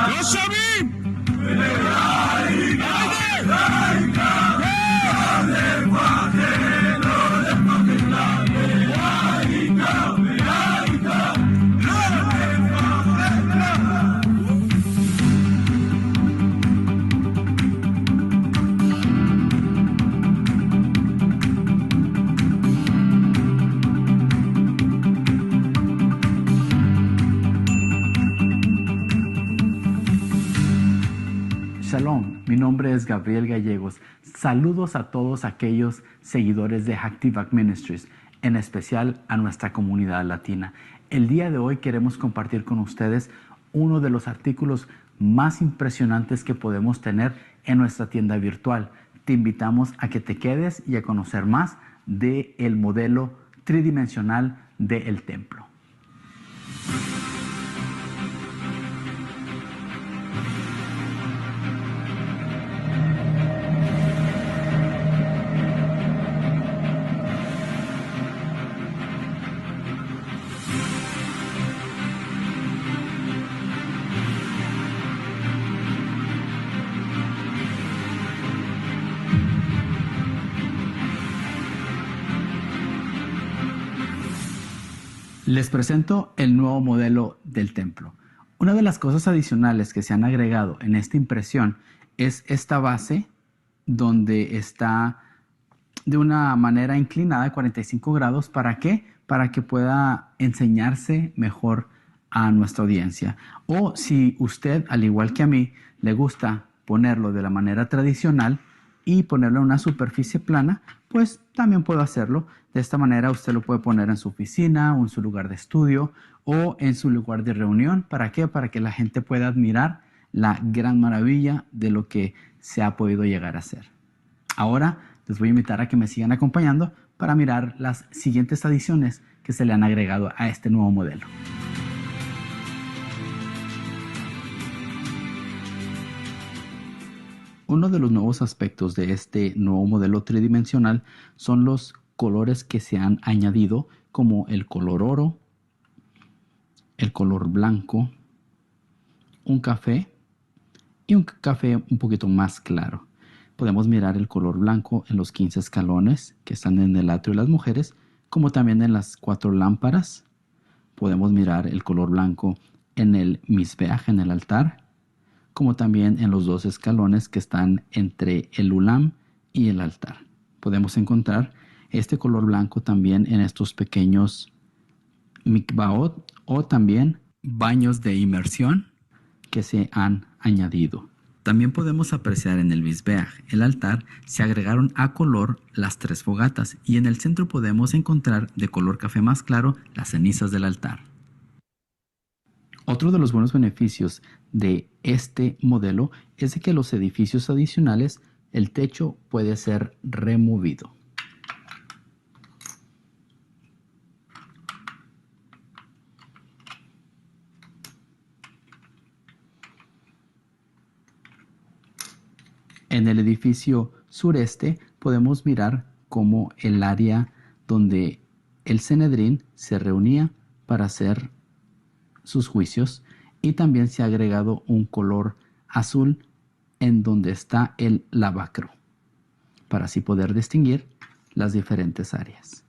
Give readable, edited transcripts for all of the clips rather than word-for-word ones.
לא שומעים! Shalom, mi nombre es Gabriel Gallegos. Saludos a todos aquellos seguidores de Active Ministries, en especial a nuestra comunidad latina. El día de hoy queremos compartir con ustedes uno de los artículos más impresionantes que podemos tener en nuestra tienda virtual. Te invitamos a que te quedes y a conocer más del modelo tridimensional del templo. Les presento el nuevo modelo del templo. Una de las cosas adicionales que se han agregado en esta impresión es esta base donde está de una manera inclinada a 45 grados. ¿Para qué? Para que pueda enseñarse mejor a nuestra audiencia. O si usted, al igual que a mí, le gusta ponerlo de la manera tradicional y ponerlo en una superficie plana, pues también puedo hacerlo. De esta manera usted lo puede poner en su oficina o en su lugar de estudio o en su lugar de reunión. ¿Para qué? Para que la gente pueda admirar la gran maravilla de lo que se ha podido llegar a hacer. Ahora les voy a invitar a que me sigan acompañando para mirar las siguientes adiciones que se le han agregado a este nuevo modelo. Uno de los nuevos aspectos de este nuevo modelo tridimensional son los colores que se han añadido, como el color oro, el color blanco, un café y un café un poquito más claro. Podemos mirar el color blanco en los 15 escalones que están en el atrio de las mujeres, como también en las 4 lámparas. Podemos mirar el color blanco en el misbeaj, en el altar, como también en los 2 escalones que están entre el ulam y el altar. Podemos encontrar este color blanco también en estos pequeños mikvaot o también baños de inmersión que se han añadido. También podemos apreciar en el misbeaj, el altar, se agregaron a color las 3 fogatas y en el centro podemos encontrar de color café más claro las cenizas del altar. Otro de los buenos beneficios de este modelo es de que los edificios adicionales, el techo puede ser removido. En el edificio sureste podemos mirar cómo el área donde el Sanhedrin se reunía para hacer sus juicios, y también se ha agregado un color azul en donde está el lavacro para así poder distinguir las diferentes áreas.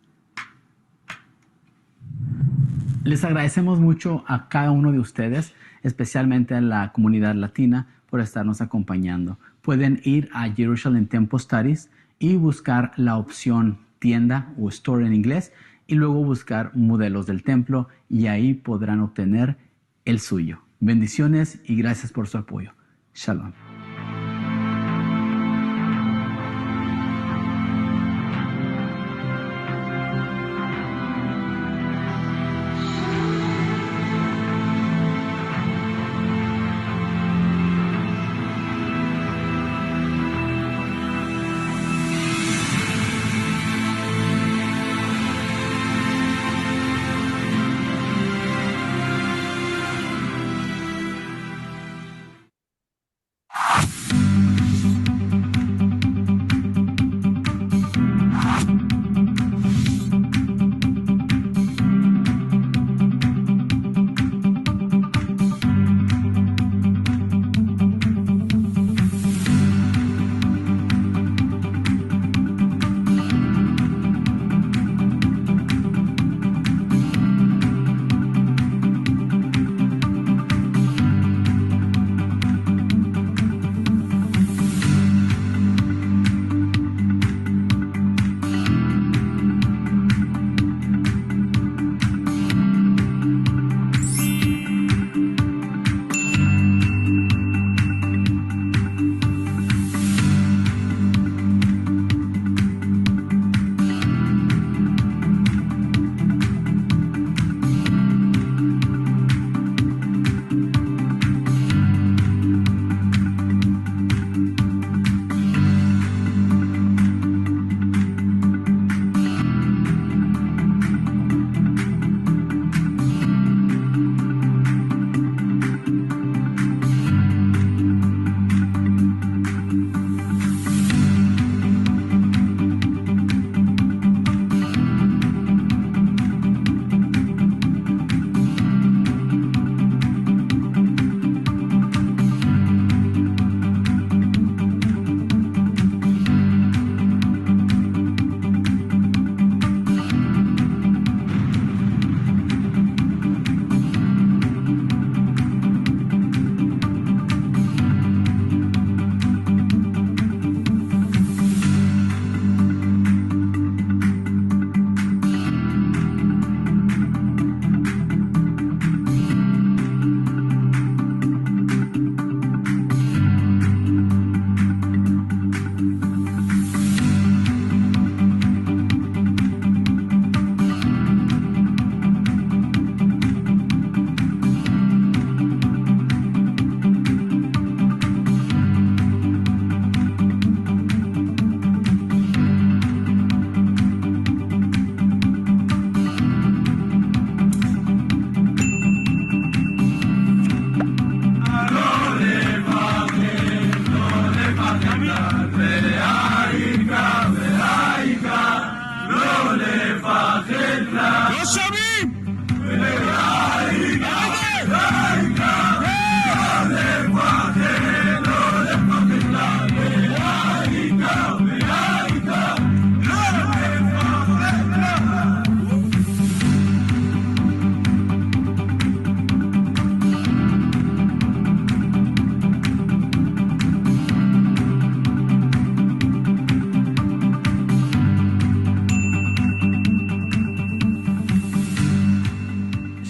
Les agradecemos mucho a cada uno de ustedes, especialmente a la comunidad latina, por estarnos acompañando. Pueden ir a Jerusalem Temple Studies y buscar la opción tienda o store en inglés y luego buscar modelos del templo y ahí podrán obtener el suyo. Bendiciones y gracias por su apoyo. Shalom.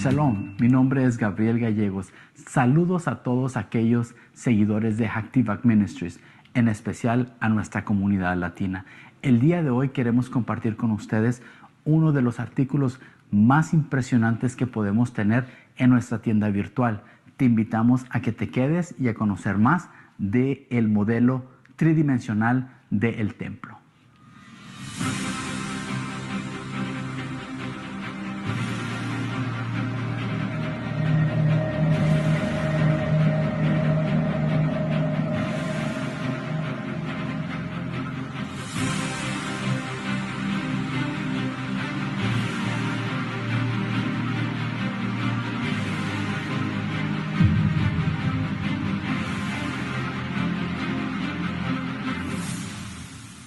Shalom, mi nombre es Gabriel Gallegos. Saludos a todos aquellos seguidores de Hacktivac Ministries, en especial a nuestra comunidad latina. El día de hoy queremos compartir con ustedes uno de los artículos más impresionantes que podemos tener en nuestra tienda virtual. Te invitamos a que te quedes y a conocer más del modelo tridimensional del templo.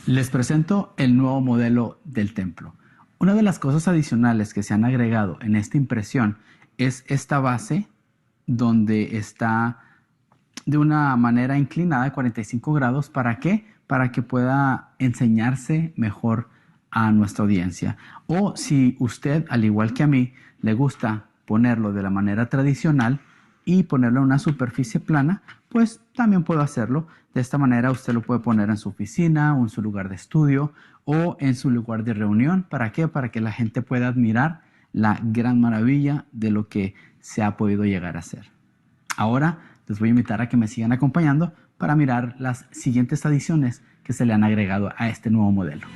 Les presento el nuevo modelo del templo. Una de las cosas adicionales que se han agregado en esta impresión es esta base donde está de una manera inclinada de 45 grados. ¿Para qué? Para que pueda enseñarse mejor a nuestra audiencia. O si usted, al igual que a mí, le gusta ponerlo de la manera tradicional y ponerlo en una superficie plana, pues también puedo hacerlo. De esta manera usted lo puede poner en su oficina o en su lugar de estudio o en su lugar de reunión. ¿Para qué? Para que la gente pueda admirar la gran maravilla de lo que se ha podido llegar a hacer. Ahora les voy a invitar a que me sigan acompañando para mirar las siguientes adiciones que se le han agregado a este nuevo modelo.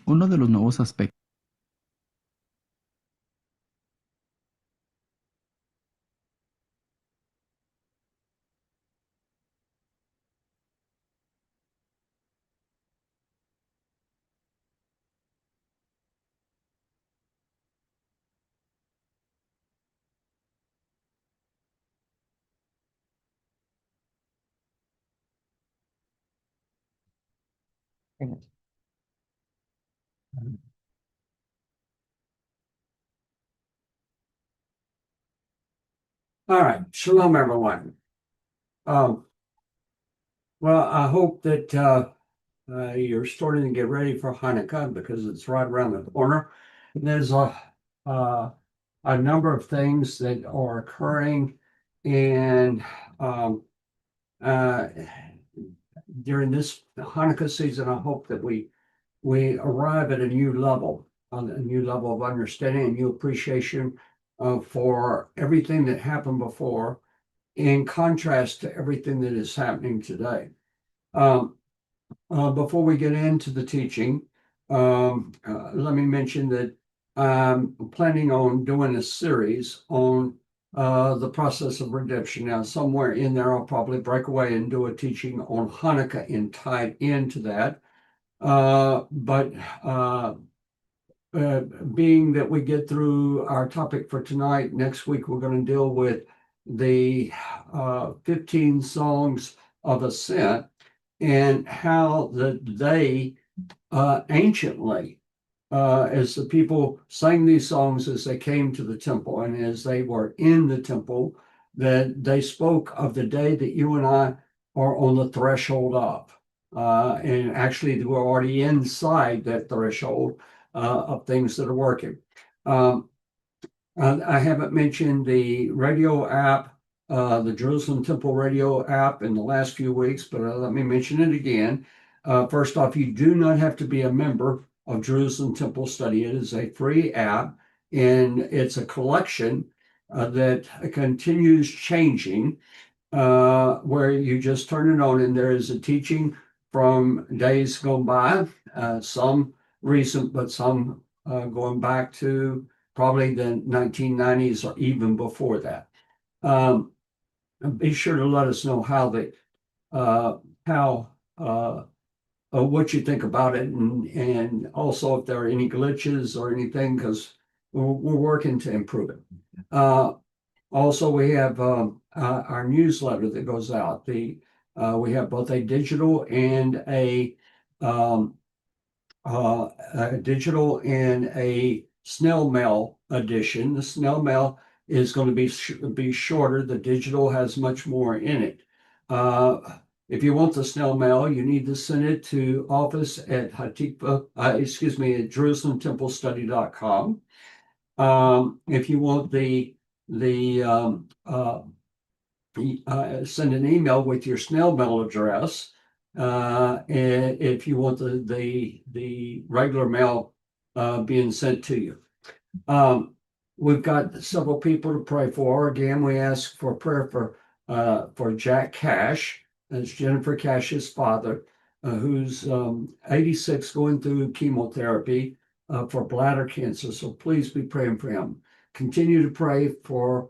Uno de los nuevos aspectos All right, shalom, everyone. Well, I hope that you're starting to get ready for Hanukkah because it's right around the corner. There's a number of things that are occurring and during this Hanukkah season. I hope that we arrive at a new level, on a new level of understanding, a new appreciation for everything that happened before, in contrast to everything that is happening today. Before we get into the teaching, let me mention that I'm planning on doing a series on the process of redemption. Now, somewhere in there, I'll probably break away and do a teaching on Hanukkah and tied into that. Being that we get through our topic for tonight, next week we're going to deal with the 15 songs of ascent and how they anciently, as the people sang these songs as they came to the temple and as they were in the temple, that they spoke of the day that you and I are on the threshold of. And actually, we're already inside that threshold of things that are working. I haven't mentioned the radio app, the Jerusalem Temple radio app in the last few weeks, but let me mention it again. First off, you do not have to be a member of Jerusalem Temple Study. It is a free app, and it's a collection that continues changing, where you just turn it on and there is a teaching from days gone by, some recent, but some going back to probably the 1990s or even before that. Be sure to let us know what you think about it, and also if there are any glitches or anything, because we're working to improve it. Also, we have our newsletter that goes out. We have both a digital and a snail mail edition. The snail mail is going to be shorter. The digital has much more in it. If you want the snail mail, you need to send it to office at at JerusalemTempleStudy.com. If you want send an email with your snail mail address. And if you want the regular mail being sent to you. We've got several people to pray for. Again, we ask for prayer for Jack Cash. That's Jennifer Cash's father, who's 86, going through chemotherapy for bladder cancer. So please be praying for him. Continue to pray for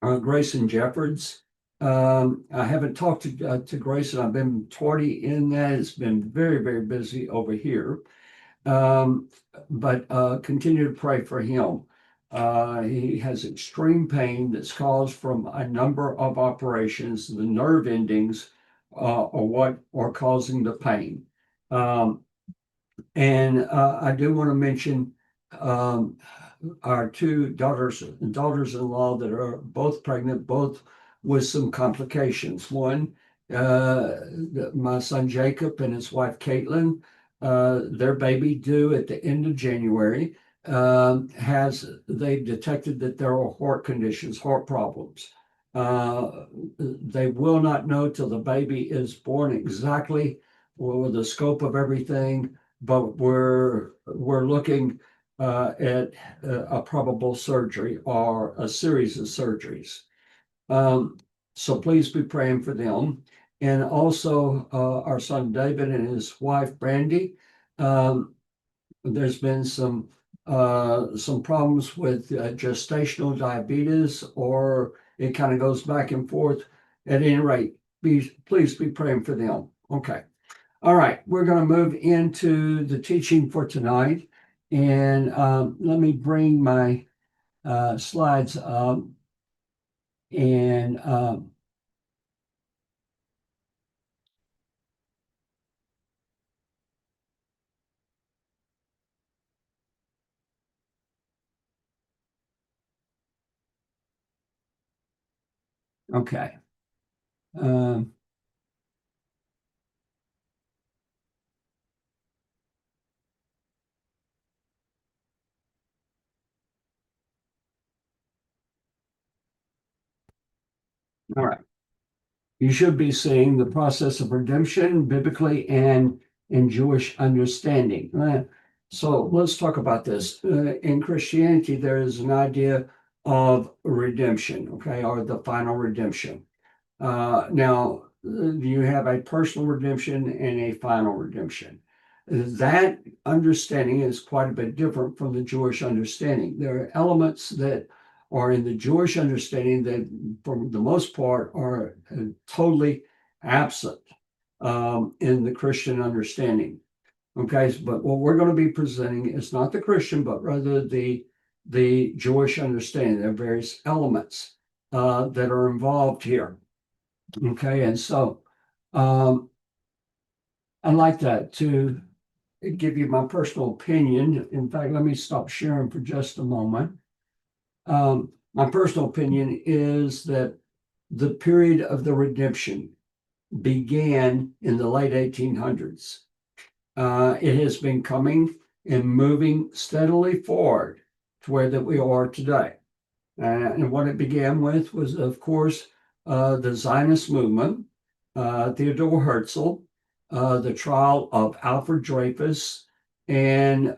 Grayson Jeffords. I haven't talked to Grayson. I've been tardy in that. It's been very, very busy over here. But continue to pray for him. He has extreme pain that's caused from a number of operations. The nerve endings are what are causing the pain. And I do want to mention our two daughters-in-law that are both pregnant, both with some complications. One, my son Jacob and his wife Caitlin, their baby due at the end of January, they've detected that there are heart conditions, heart problems. They will not know till the baby is born exactly with the scope of everything, but we're looking at a probable surgery or a series of surgeries. So please be praying for them. And also our son David and his wife Brandy. There's been some problems with gestational diabetes, or it kind of goes back and forth. At any rate, please be praying for them. Okay. All right, we're going to move into the teaching for tonight. And let me bring my slides up. And okay. All right. You should be seeing the process of redemption biblically and in Jewish understanding. So let's talk about this. In Christianity, there is an idea of redemption, okay, or the final redemption. Now, you have a personal redemption and a final redemption. That understanding is quite a bit different from the Jewish understanding. There are elements that are in the Jewish understanding that, for the most part, are totally absent in the Christian understanding. Okay, but what we're going to be presenting is not the Christian, but rather the Jewish understanding. There are various elements that are involved here. Okay, and so I'd like to give you my personal opinion. In fact, let me stop sharing for just a moment. My personal opinion is that the period of the redemption began in the late 1800s. It has been coming and moving steadily forward to where that we are today. And what it began with was, of course, the Zionist movement, Theodore Herzl, the trial of Alfred Dreyfus, and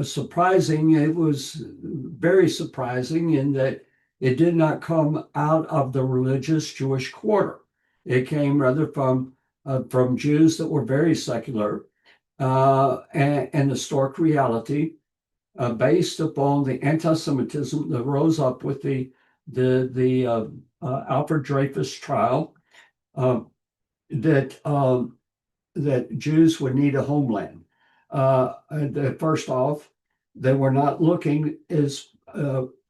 surprising, it was very surprising in that it did not come out of the religious Jewish quarter. It came rather from Jews that were very secular and historic reality, based upon the anti-Semitism that rose up with the Alfred Dreyfus trial, that Jews would need a homeland. First off, they were not looking as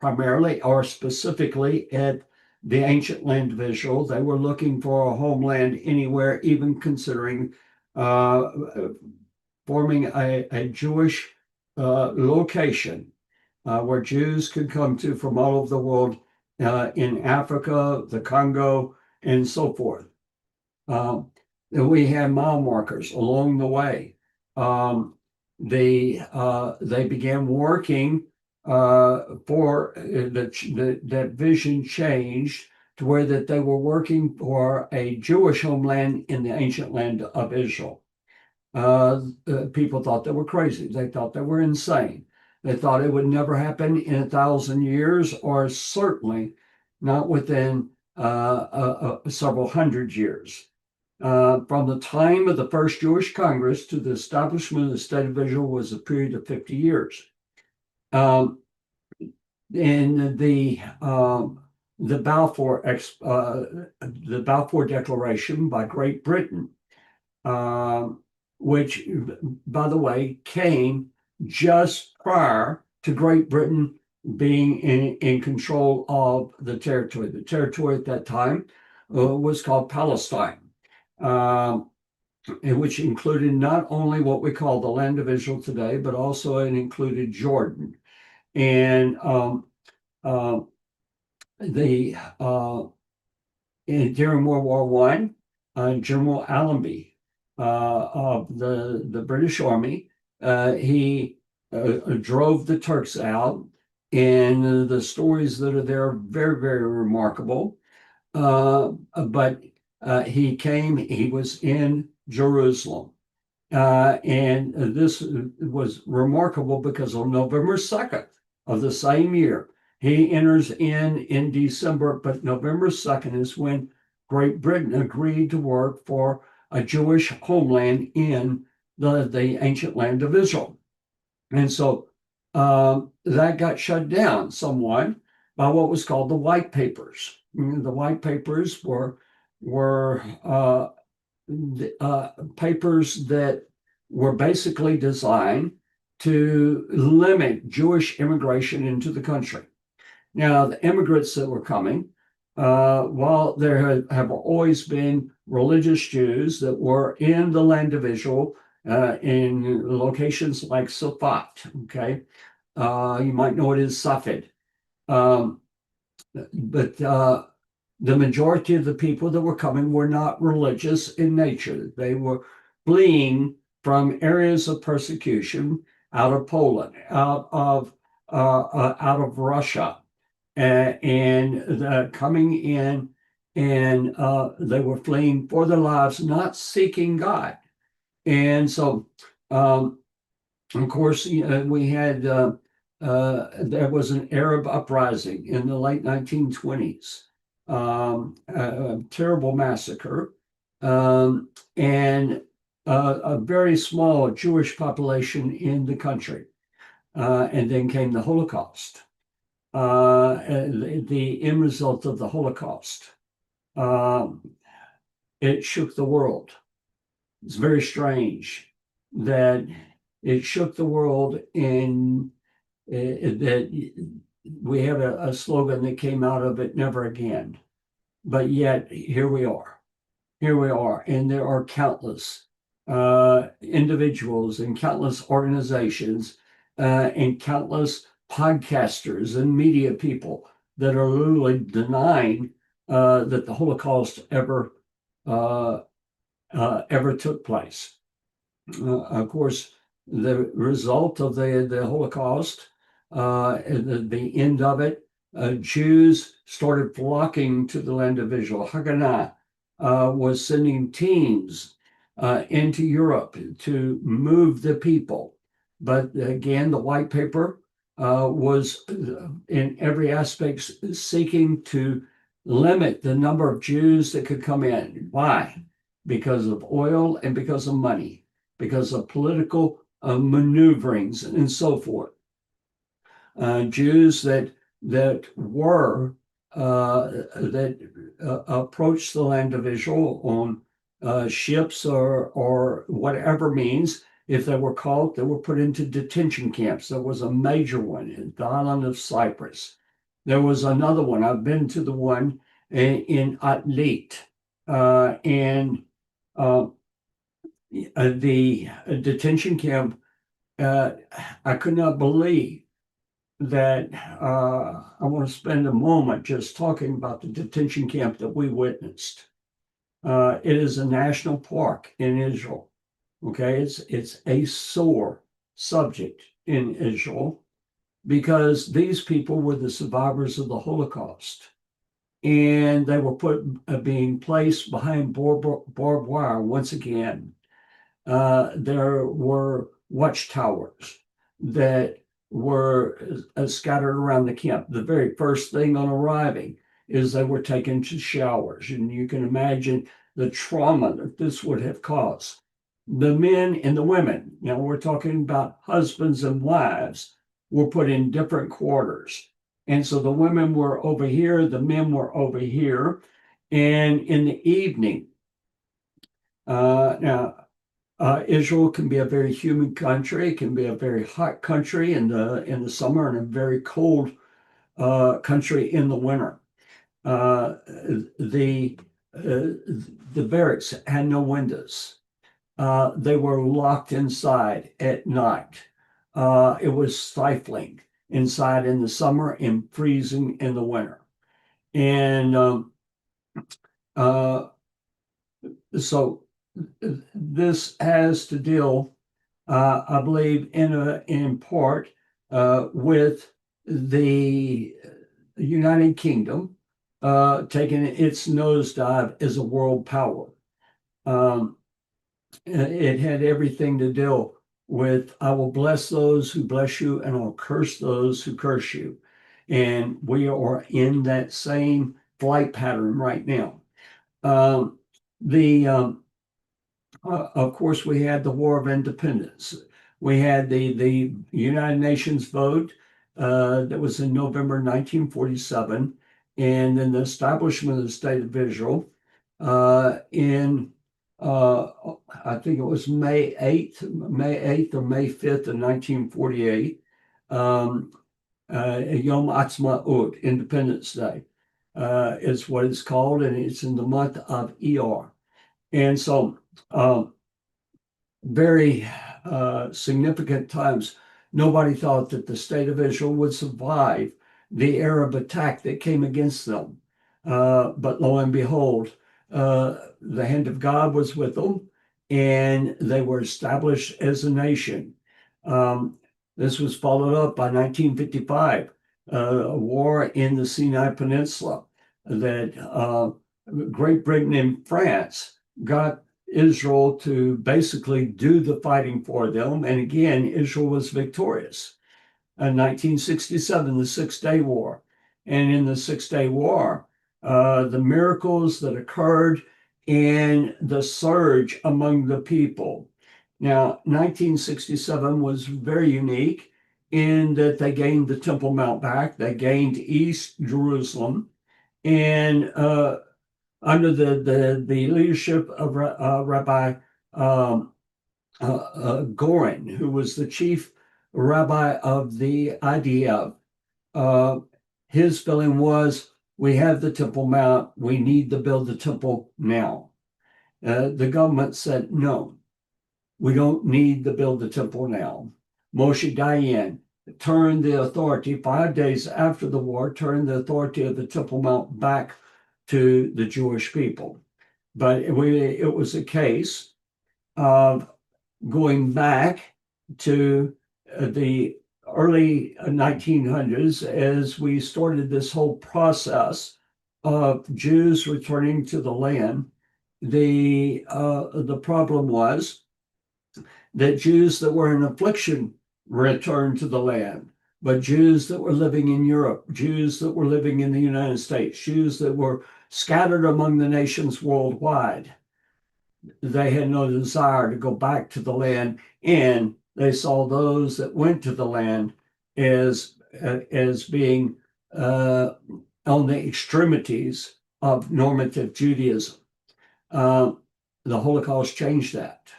primarily or specifically at the ancient land of Israel. They were looking for a homeland anywhere, even considering forming a Jewish location where Jews could come to from all over the world, in Africa, the Congo, and so forth. And we had mile markers along the way. They began working for that vision changed to where that they were working for a Jewish homeland in the ancient land of Israel. People thought they were crazy. They thought they were insane. They thought it would never happen in 1,000 years, or certainly not within several hundred years. From the time of the first Jewish Congress to the establishment of the state of Israel was a period of 50 years. In the Balfour Declaration by Great Britain, which, by the way, came just prior to Great Britain being in control of the territory. The territory at that time was called Palestine, which included not only what we call the land of Israel today, but also it included Jordan. And during World War I, General Allenby of the British Army, he drove the Turks out, and the stories that are there are very, very remarkable. But he was in Jerusalem. And this was remarkable because on November 2nd of the same year, he enters in December, but November 2nd is when Great Britain agreed to work for a Jewish homeland in the ancient land of Israel. And so that got shut down somewhat by what was called the White Papers. The White Papers were papers that were basically designed to limit Jewish immigration into the country. Now, the immigrants that were coming, while there have always been religious Jews that were in the land of Israel, in locations like Safat, okay? You might know it as Safed. But the majority of the people that were coming were not religious in nature. They were fleeing from areas of persecution out of Poland, out of Russia, and coming in, and they were fleeing for their lives, not seeking God. And so, of course, we had there was an Arab uprising in the late 1920s, a terrible massacre, and a very small Jewish population in the country. And then came the Holocaust. The end result of the Holocaust, it shook the world. It's very strange that it shook the world, in that we have a slogan that came out of it, never again. But yet here we are. And there are countless individuals and countless organizations and countless podcasters and media people that are literally denying that the Holocaust ever took place. Of course, the result of the Holocaust, the end of it, Jews started flocking to the land of Israel. Haganah was sending teams into Europe to move the people. But again, the White Paper was in every aspect seeking to limit the number of Jews that could come in. Why? Because of oil and because of money, because of political maneuverings and so forth. Jews that approached the land of Israel on ships or whatever means. If they were caught, they were put into detention camps. There was a major one in the island of Cyprus. There was another one. I've been to the one in Atlit. And the detention camp, I could not believe that I want to spend a moment just talking about the detention camp that we witnessed. It is a national park in Israel. Okay, it's a sore subject in Israel because these people were the survivors of the Holocaust, and they were being placed behind barbed wire once again. There were watchtowers that were scattered around the camp. The very first thing on arriving is they were taken to showers, and you can imagine the trauma that this would have caused. The men and the women, now we're talking about husbands and wives, were put in different quarters. And so the women were over here, the men were over here. And in the evening, Israel can be a very humid country. It can be a very hot country in the summer and a very cold country in the winter. The barracks had no windows. They were locked inside at night. It was stifling inside in the summer and freezing in the winter. And so this has to deal, I believe, in part with the United Kingdom taking its nosedive as a world power. It had everything to do with, I will bless those who bless you and I'll curse those who curse you. And we are in that same flight pattern right now. Of course, we had the War of Independence. We had the United Nations vote that was in November 1947, and then the establishment of the State of Israel in I think it was May 8th or May 5th of 1948, Yom Ha'atzmaut, Independence Day, is what it's called, and it's in the month of Iyar. And so very significant times. Nobody thought that the state of Israel would survive the Arab attack that came against them. But lo and behold, the hand of God was with them, and they were established as a nation. This was followed up by 1955, a war in the Sinai Peninsula that Great Britain and France got Israel to basically do the fighting for them. And again, Israel was victorious. In 1967, the Six-Day War. And in the Six-Day War, the miracles that occurred and the surge among the people. Now, 1967 was very unique in that they gained the Temple Mount back. They gained East Jerusalem. And under the leadership of Rabbi Goren, who was the chief rabbi of the IDF, his feeling was, we have the Temple Mount, we need to build the temple now. The government said, no, we don't need to build the temple now. Moshe Dayan turned the authority 5 days after the war, turned the authority of the Temple Mount back to the Jewish people. But it was a case of going back to the early 1900s as we started this whole process of Jews returning to the land. The problem was that Jews that were in affliction returned to the land, but Jews that were living in Europe, Jews that were living in the United States, Jews that were scattered among the nations worldwide, they had no desire to go back to the land, and they saw those that went to the land as being on the extremities of normative Judaism. The Holocaust changed that.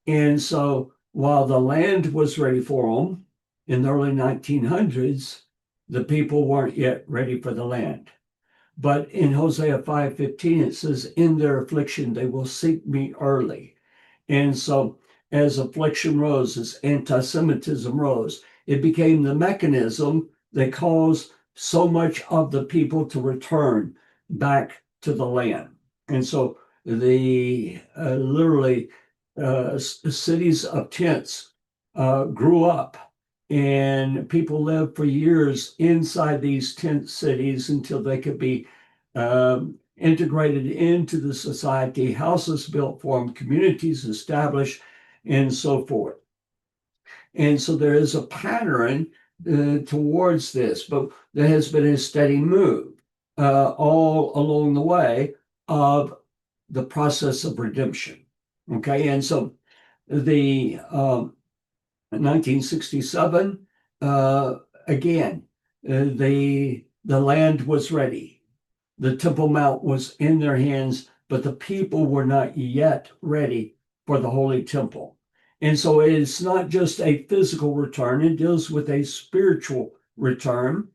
And so while the land was ready for them in the early 1900s, the people weren't yet ready for the land. But in Hosea 5:15, it says, in their affliction, they will seek me early. And so as affliction rose, as anti-Semitism rose, it became the mechanism that caused so much of the people to return back to the land. And so the literally cities of tents grew up, and people lived for years inside these tent cities until they could be integrated into the society, houses built for them, communities established, and so forth. And so there is a pattern towards this, but there has been a steady move all along the way of the process of redemption. Okay, and so the 1967, again, the land was ready. The Temple Mount was in their hands, but the people were not yet ready for the Holy Temple. And so it's not just a physical return, it deals with a spiritual return,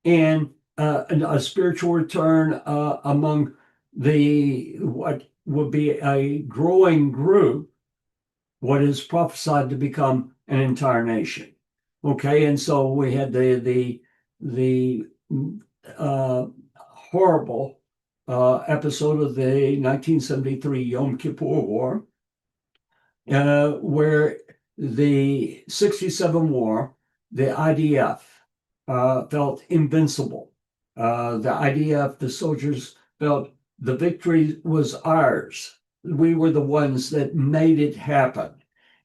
and a spiritual return among what would be a growing group, what is prophesied to become an entire nation. Okay, and so we had the horrible episode of the 1973 Yom Kippur War, where the 67 war, the IDF felt invincible. The IDF, the soldiers felt the victory was ours. We were the ones that made it happen.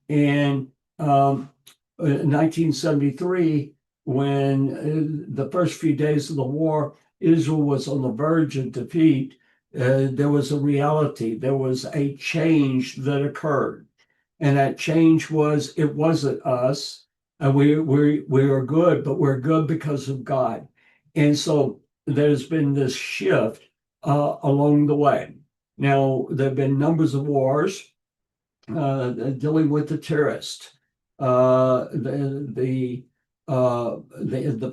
And 1973, when the first few days of the war, Israel was on the verge of defeat, there was a reality, there was a change that occurred. And that change was, it wasn't us. We are good, but we're good because of God. And so there's been this shift along the way. Now, there have been numbers of wars dealing with the terrorists, the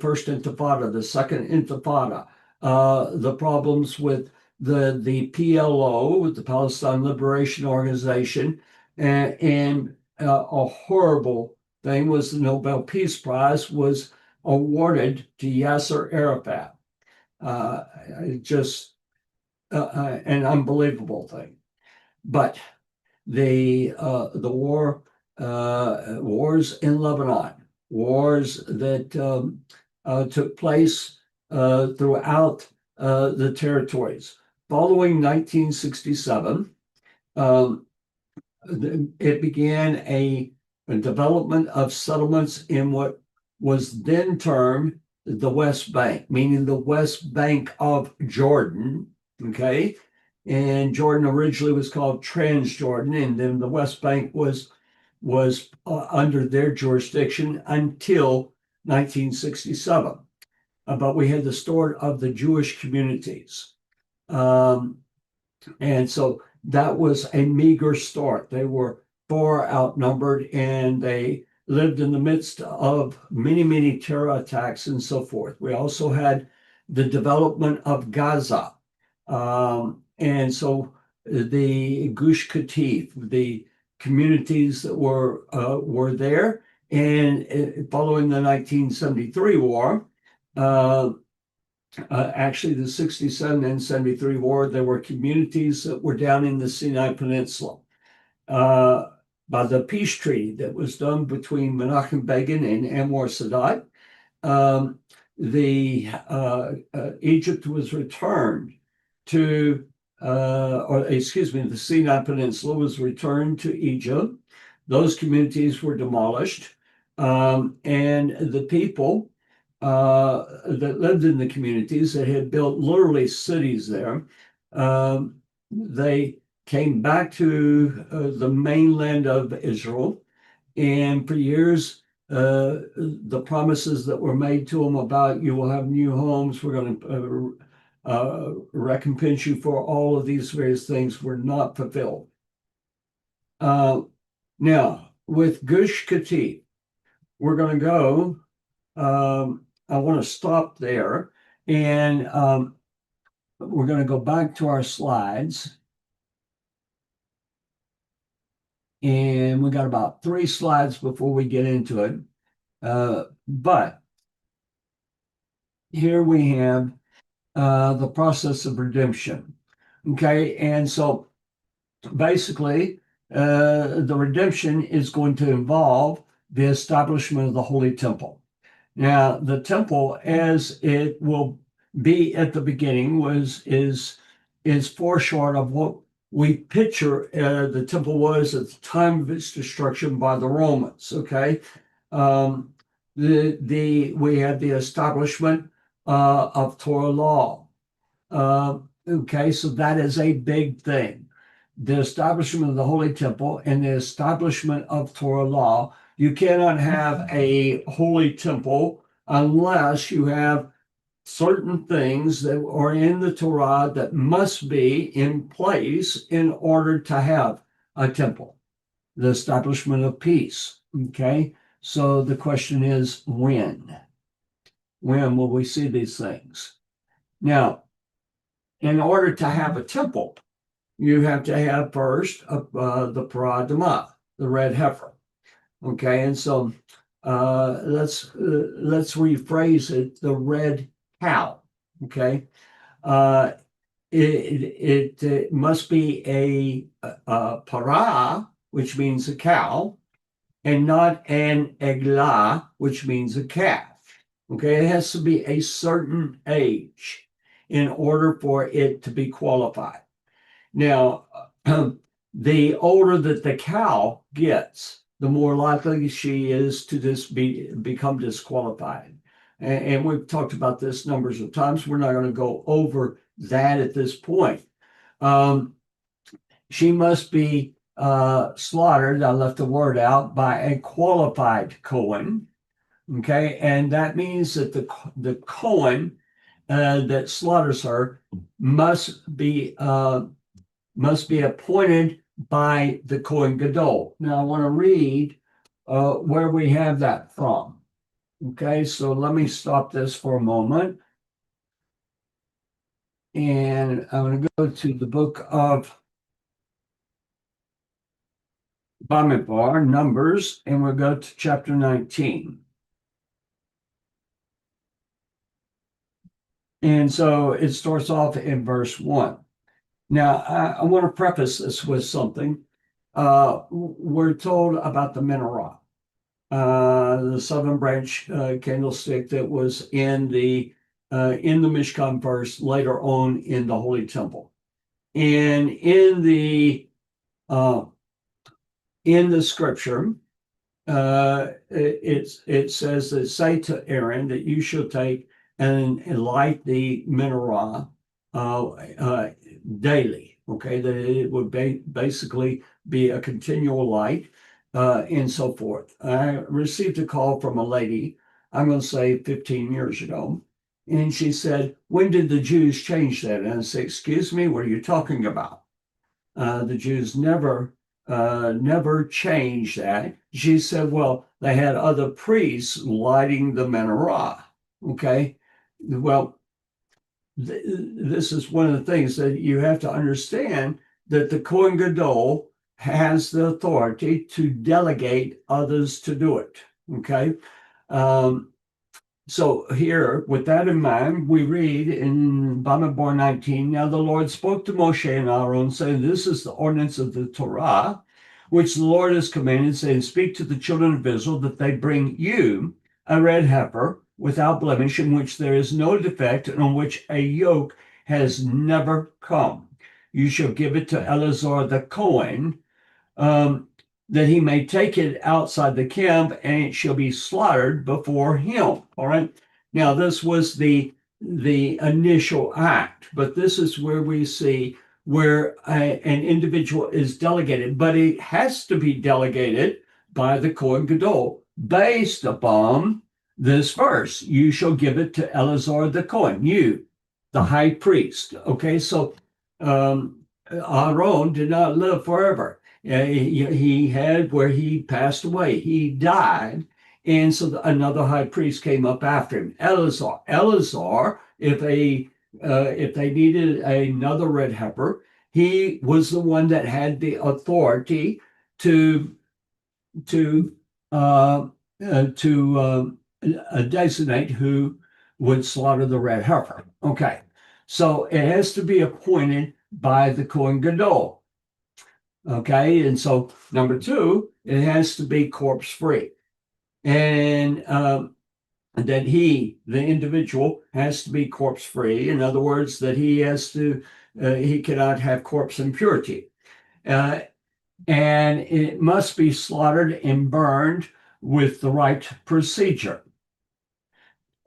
first Intifada, the second Intifada, the problems with the PLO, the Palestine Liberation Organization, and a horrible thing was the Nobel Peace Prize was awarded to Yasser Arafat. Just an unbelievable thing. But the wars in Lebanon, wars that took place throughout the territories. Following 1967, it began a development of settlements in what was then termed the West Bank, meaning the West Bank of Jordan, okay? And Jordan originally was called Transjordan, and then the West Bank was under their jurisdiction until 1967. But we had the start of the Jewish communities. And so that was a meager start. They were far outnumbered, and they lived in the midst of many, many terror attacks and so forth. We also had the development of Gaza. And so the Gush Katif, the communities that were there, and following the 1973 war, actually the 67 and 73 war, there were communities that were down in the Sinai Peninsula. By the peace treaty that was done between Menachem Begin and Anwar Sadat, Egypt was returned to, the Sinai Peninsula was returned to Egypt. Those communities were demolished, and the people that lived in the communities that had built literally cities there, they came back to the mainland of Israel. And for years, the promises that were made to them about you will have new homes, we're going to recompense you for all of these various things were not fulfilled. Now, with Gush Katif, we're going to go, I want to stop there, and we're going to go back to our slides. And we got about 3 slides before we get into it. But here we have the process of redemption. Okay, and so basically, the redemption is going to involve the establishment of the Holy Temple. Now, the temple, as it will be at the beginning, is foreshort of what we picture the temple was at the time of its destruction by the Romans. Okay, um, we had the establishment of Torah law. Okay, so that is a big thing. The establishment of the Holy Temple and the establishment of Torah law. You cannot have a holy temple unless you have certain things that are in the Torah that must be in place in order to have a temple. The establishment of peace. Okay, so the question is when? When will we see these things? Now, in order to have a temple, you have to have first the paradama, the red heifer. Okay, and so let's rephrase it: the red cow. Okay, uh, it must be a para, which means a cow, and not an eglah, which means a calf. Okay, it has to be a certain age in order for it to be qualified. Now, the older that the cow gets, the more likely she is to become disqualified. And we've talked about this numbers of times. We're not going to go over that at this point. She must be slaughtered, I left the word out, by a qualified Cohen. Okay, and that means that the Cohen that slaughters her must be appointed by the Kohen Gadol. Now I want to read where we have that from. Okay, so let me stop this for a moment. And I'm going to go to the book of Bamidbar, Numbers, and we'll go to chapter 19. And so it starts off in verse 1. Now, I want to preface this with something. We're told about the menorah, the seven branch candlestick that was in the Mishkan first, later on in the Holy Temple. And in the scripture, it says that say to Aaron that you shall take and light the menorah daily. Okay, that it would basically be a continual light and so forth. I received a call from a lady, I'm going to say 15 years ago, and she said, when did the Jews change that? And I said, excuse me, what are you talking about? The Jews never changed that. She said, well, they had other priests lighting the menorah. Okay, well, this is one of the things that you have to understand, that the Kohen Gadol has the authority to delegate others to do it. Okay. So here, with that in mind, we read in Bamidbar 19, now the Lord spoke to Moshe and Aaron, saying, this is the ordinance of the Torah, which the Lord has commanded, saying, speak to the children of Israel that they bring you a red heifer without blemish, in which there is no defect, and on which a yoke has never come. You shall give it to Eleazar the Cohen, that he may take it outside the camp, and it shall be slaughtered before him. All right. Now, this was the initial act, but this is where we see where an individual is delegated, but it has to be delegated by the Kohen Gadol based upon this verse. You shall give it to Eleazar the Kohen, you, the high priest. Okay, so Aaron did not live forever. He had where he passed away. He died. And so another high priest came up after him, Eleazar. Eleazar, if they needed another red heifer, he was the one that had the authority to to designate who would slaughter the red heifer. Okay, so it has to be appointed by the Kohen Gadol. Okay, and so number two, it has to be corpse free, and that the individual, has to be corpse free. In other words, that he cannot have corpse impurity. And it must be slaughtered and burned with the right procedure.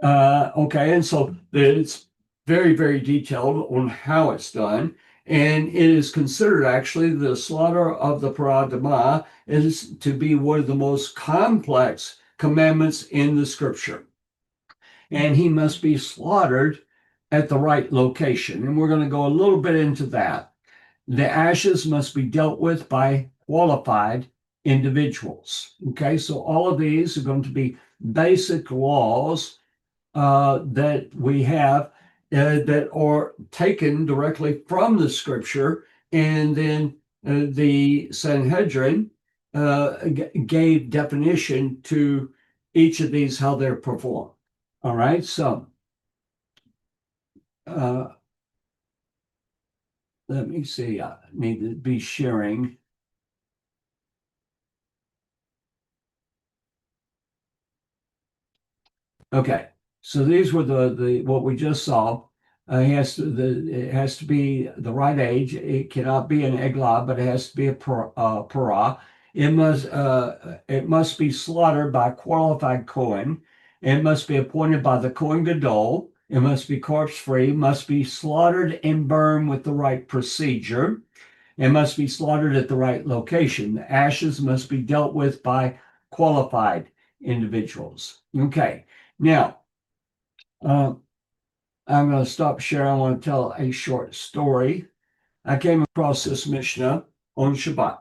Okay, and so it's very, very detailed on how it's done. And it is considered actually the slaughter of the parah dama is to be one of the most complex commandments in the scripture. And he must be slaughtered at the right location. And we're going to go a little bit into that. The ashes must be dealt with by qualified individuals. Okay, so all of these are going to be basic laws that we have that are taken directly from the scripture. And then the Sanhedrin gave definition to each of these, how they're performed. All right, so let me see. I need to be sharing. Okay, so these were the what we just saw. It has to be the right age. It cannot be an eglah, but it has to be a parah. It must be slaughtered by a qualified Kohen. It must be appointed by the Kohen Gadol. It must be corpse free. Must be slaughtered and burned with the right procedure. It must be slaughtered at the right location. The ashes must be dealt with by qualified individuals. Okay, now I'm going to stop sharing. I want to tell a short story. I came across this Mishnah on Shabbat.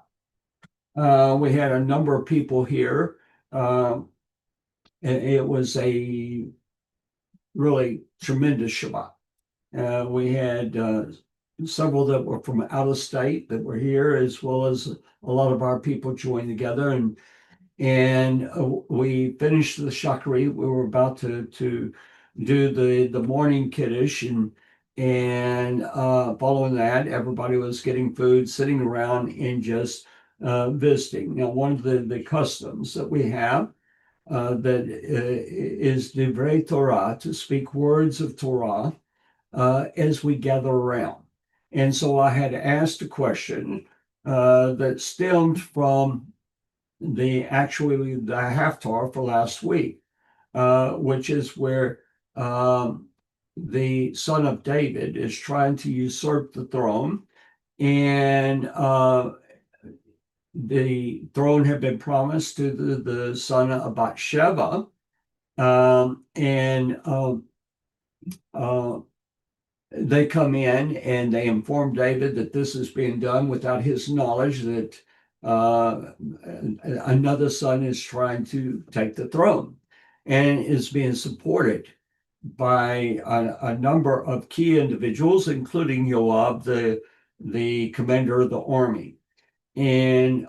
We had a number of people here. It was a really tremendous Shabbat. We had several that were from out of state that were here, as well as a lot of our people joined together. And we finished the shakri. We were about to do the morning kiddush, and following that, everybody was getting food, sitting around, and just visiting. Now, one of the customs that we have that is divrei Torah, to speak words of Torah as we gather around. And so I had asked a question that stemmed from the Haftarah for last week, which is where the son of David is trying to usurp the throne, and the throne had been promised to the son of Bathsheba, and they come in and they inform David that this is being done without his knowledge, that another son is trying to take the throne, and is being supported by a number of key individuals, including Yoab, the commander of the army. And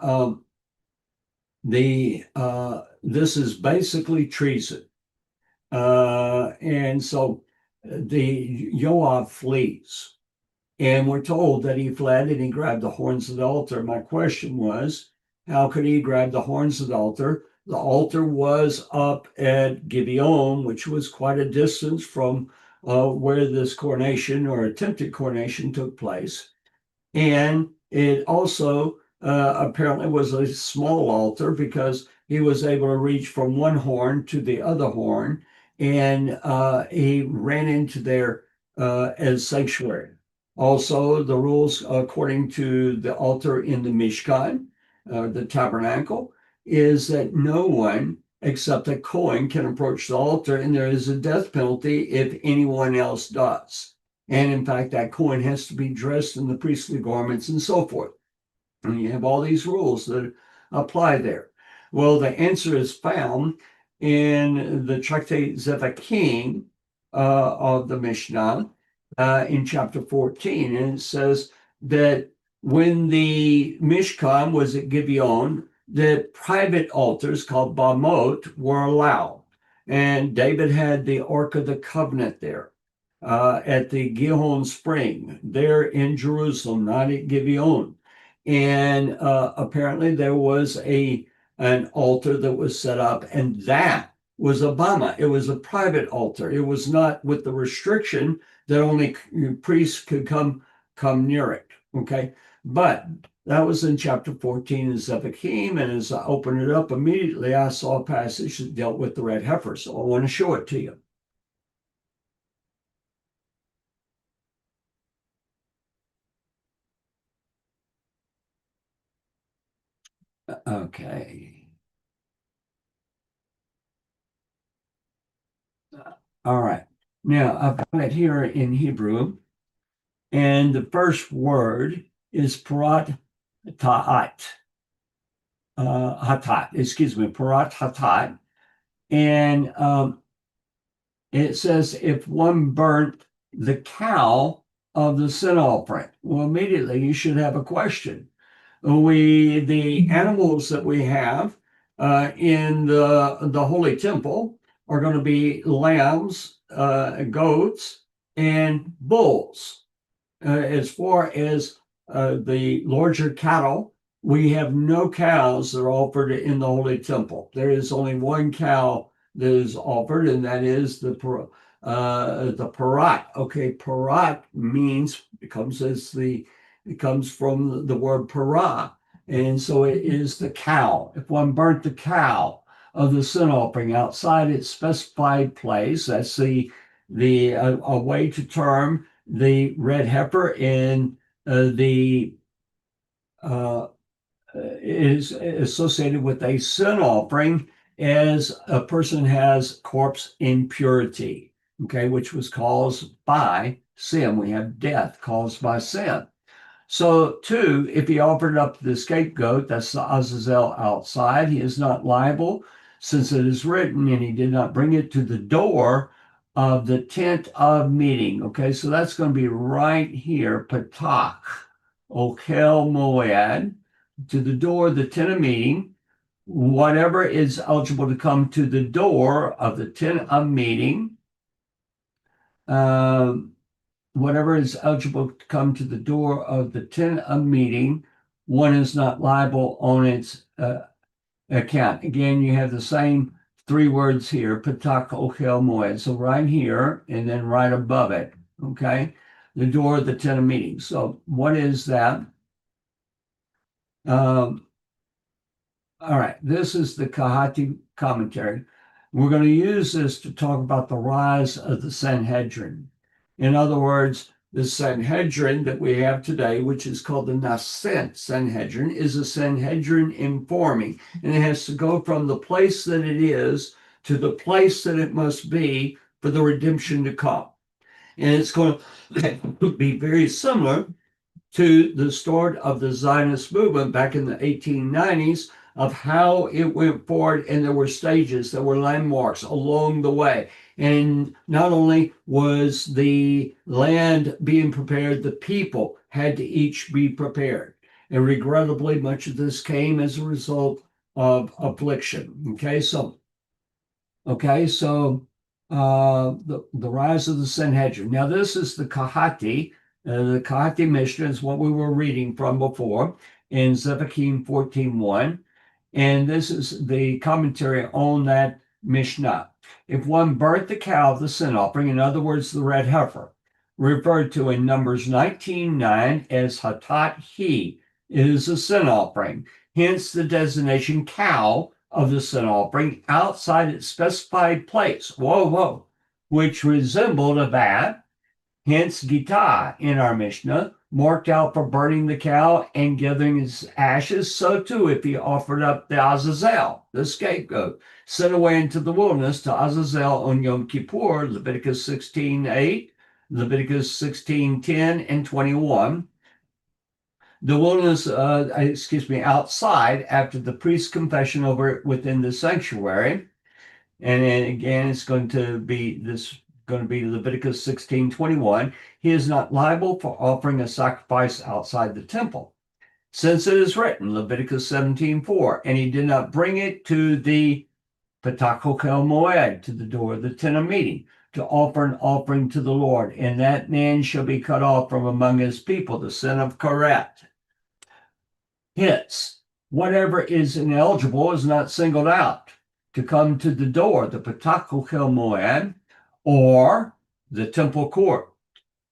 this is basically treason. And so the Yoab flees, and we're told that he fled and he grabbed the horns of the altar. My question was, how could he grab the horns of the altar? The altar was up at Gibeon, which was quite a distance from where this coronation or attempted coronation took place. And it also apparently was a small altar, because he was able to reach from one horn to the other horn, and he ran into there as sanctuary. Also, the rules according to the altar in the Mishkan, the tabernacle, is that no one except a Kohen can approach the altar, and there is a death penalty if anyone else does. And in fact, that Kohen has to be dressed in the priestly garments and so forth. And you have all these rules that apply there. Well, the answer is found in the Tractate Zevakim of the Mishnah in chapter 14. And it says that when the Mishkan was at Gibeon, that private altars called bamot were allowed. And David had the Ark of the Covenant there at the Gihon Spring, there in Jerusalem, not at Gibeon. And apparently there was an altar that was set up, and that was a bama. It was a private altar. It was not with the restriction that only priests could come near it. Okay, but that was in chapter 14 in Zephachim, and as I opened it up immediately, I saw a passage that dealt with the red heifer. So I want to show it to you. Okay. All right. Now I've got it here in Hebrew, and the first word is parat ta'at. Hatat, excuse me, parat hatat. And it says, if one burnt the cow of the sin offering. Well, immediately you should have a question. The animals that we have in the Holy Temple are going to be lambs, goats, and bulls. As far as the larger cattle, we have no cows that are offered in the Holy Temple. There is only one cow that is offered, and that is the parat. Okay, parat means it comes from the word para, and so it is the cow. If one burnt the cow of the sin offering outside its specified place, that's a way to term the red heifer in the is associated with a sin offering as a person has corpse impurity, okay, which was caused by sin. We have death caused by sin. So, two, if he offered up the scapegoat, that's the Azazel outside, he is not liable, since it is written, and he did not bring it to the door of the tent of meeting. Okay, so that's going to be right here, Patach, Okel Moed, to the door of the tent of meeting. Whatever is eligible to come to the door of the tent of meeting, whatever is eligible to come to the door of the tent of meeting, one is not liable on its account. Again, you have the same three words here, Patak Ochel Moed. So right here and then right above it, okay? The door of the tent of meeting. So what is that? All right, this is the Kahati commentary. We're going to use this to talk about the rise of the Sanhedrin. In other words, the Sanhedrin that we have today, which is called the Nascent Sanhedrin, is a Sanhedrin informing, and it has to go from the place that it is to the place that it must be for the redemption to come. And it's going to be very similar to the start of the Zionist movement back in the 1890s, of how it went forward, and there were stages, there were landmarks along the way. And not only was the land being prepared, the people had to each be prepared. And regrettably, much of this came as a result of affliction. Okay, so the rise of the Sanhedrin. Now, this is the Kahati. The Kahati Mishnah is what we were reading from before in Zephachim 14:1. And this is the commentary on that Mishnah. If one burnt the cow of the sin offering, in other words, the red heifer, referred to in Numbers 19:9 as Hatat He, it is a sin offering. Hence the designation cow of the sin offering outside its specified place. Whoa, which resembled a vat. Hence Gita in our Mishnah, marked out for burning the cow and gathering its ashes. So too, if he offered up the Azazel, the scapegoat, sent away into the wilderness to Azazel on Yom Kippur, Leviticus 16:8, Leviticus 16:10 and 21. The wilderness, outside after the priest's confession over it within the sanctuary. And then again, it's going to be Leviticus 16:21. He is not liable for offering a sacrifice outside the temple. since it is written, Leviticus 17:4, and he did not bring it to the Patakel Moed, to the door of the tent of meeting, to offer an offering to the Lord, and that man shall be cut off from among his people, the sin of Karet. Hence, whatever is ineligible is not singled out to come to the door, the Patakel Moed, or the temple court.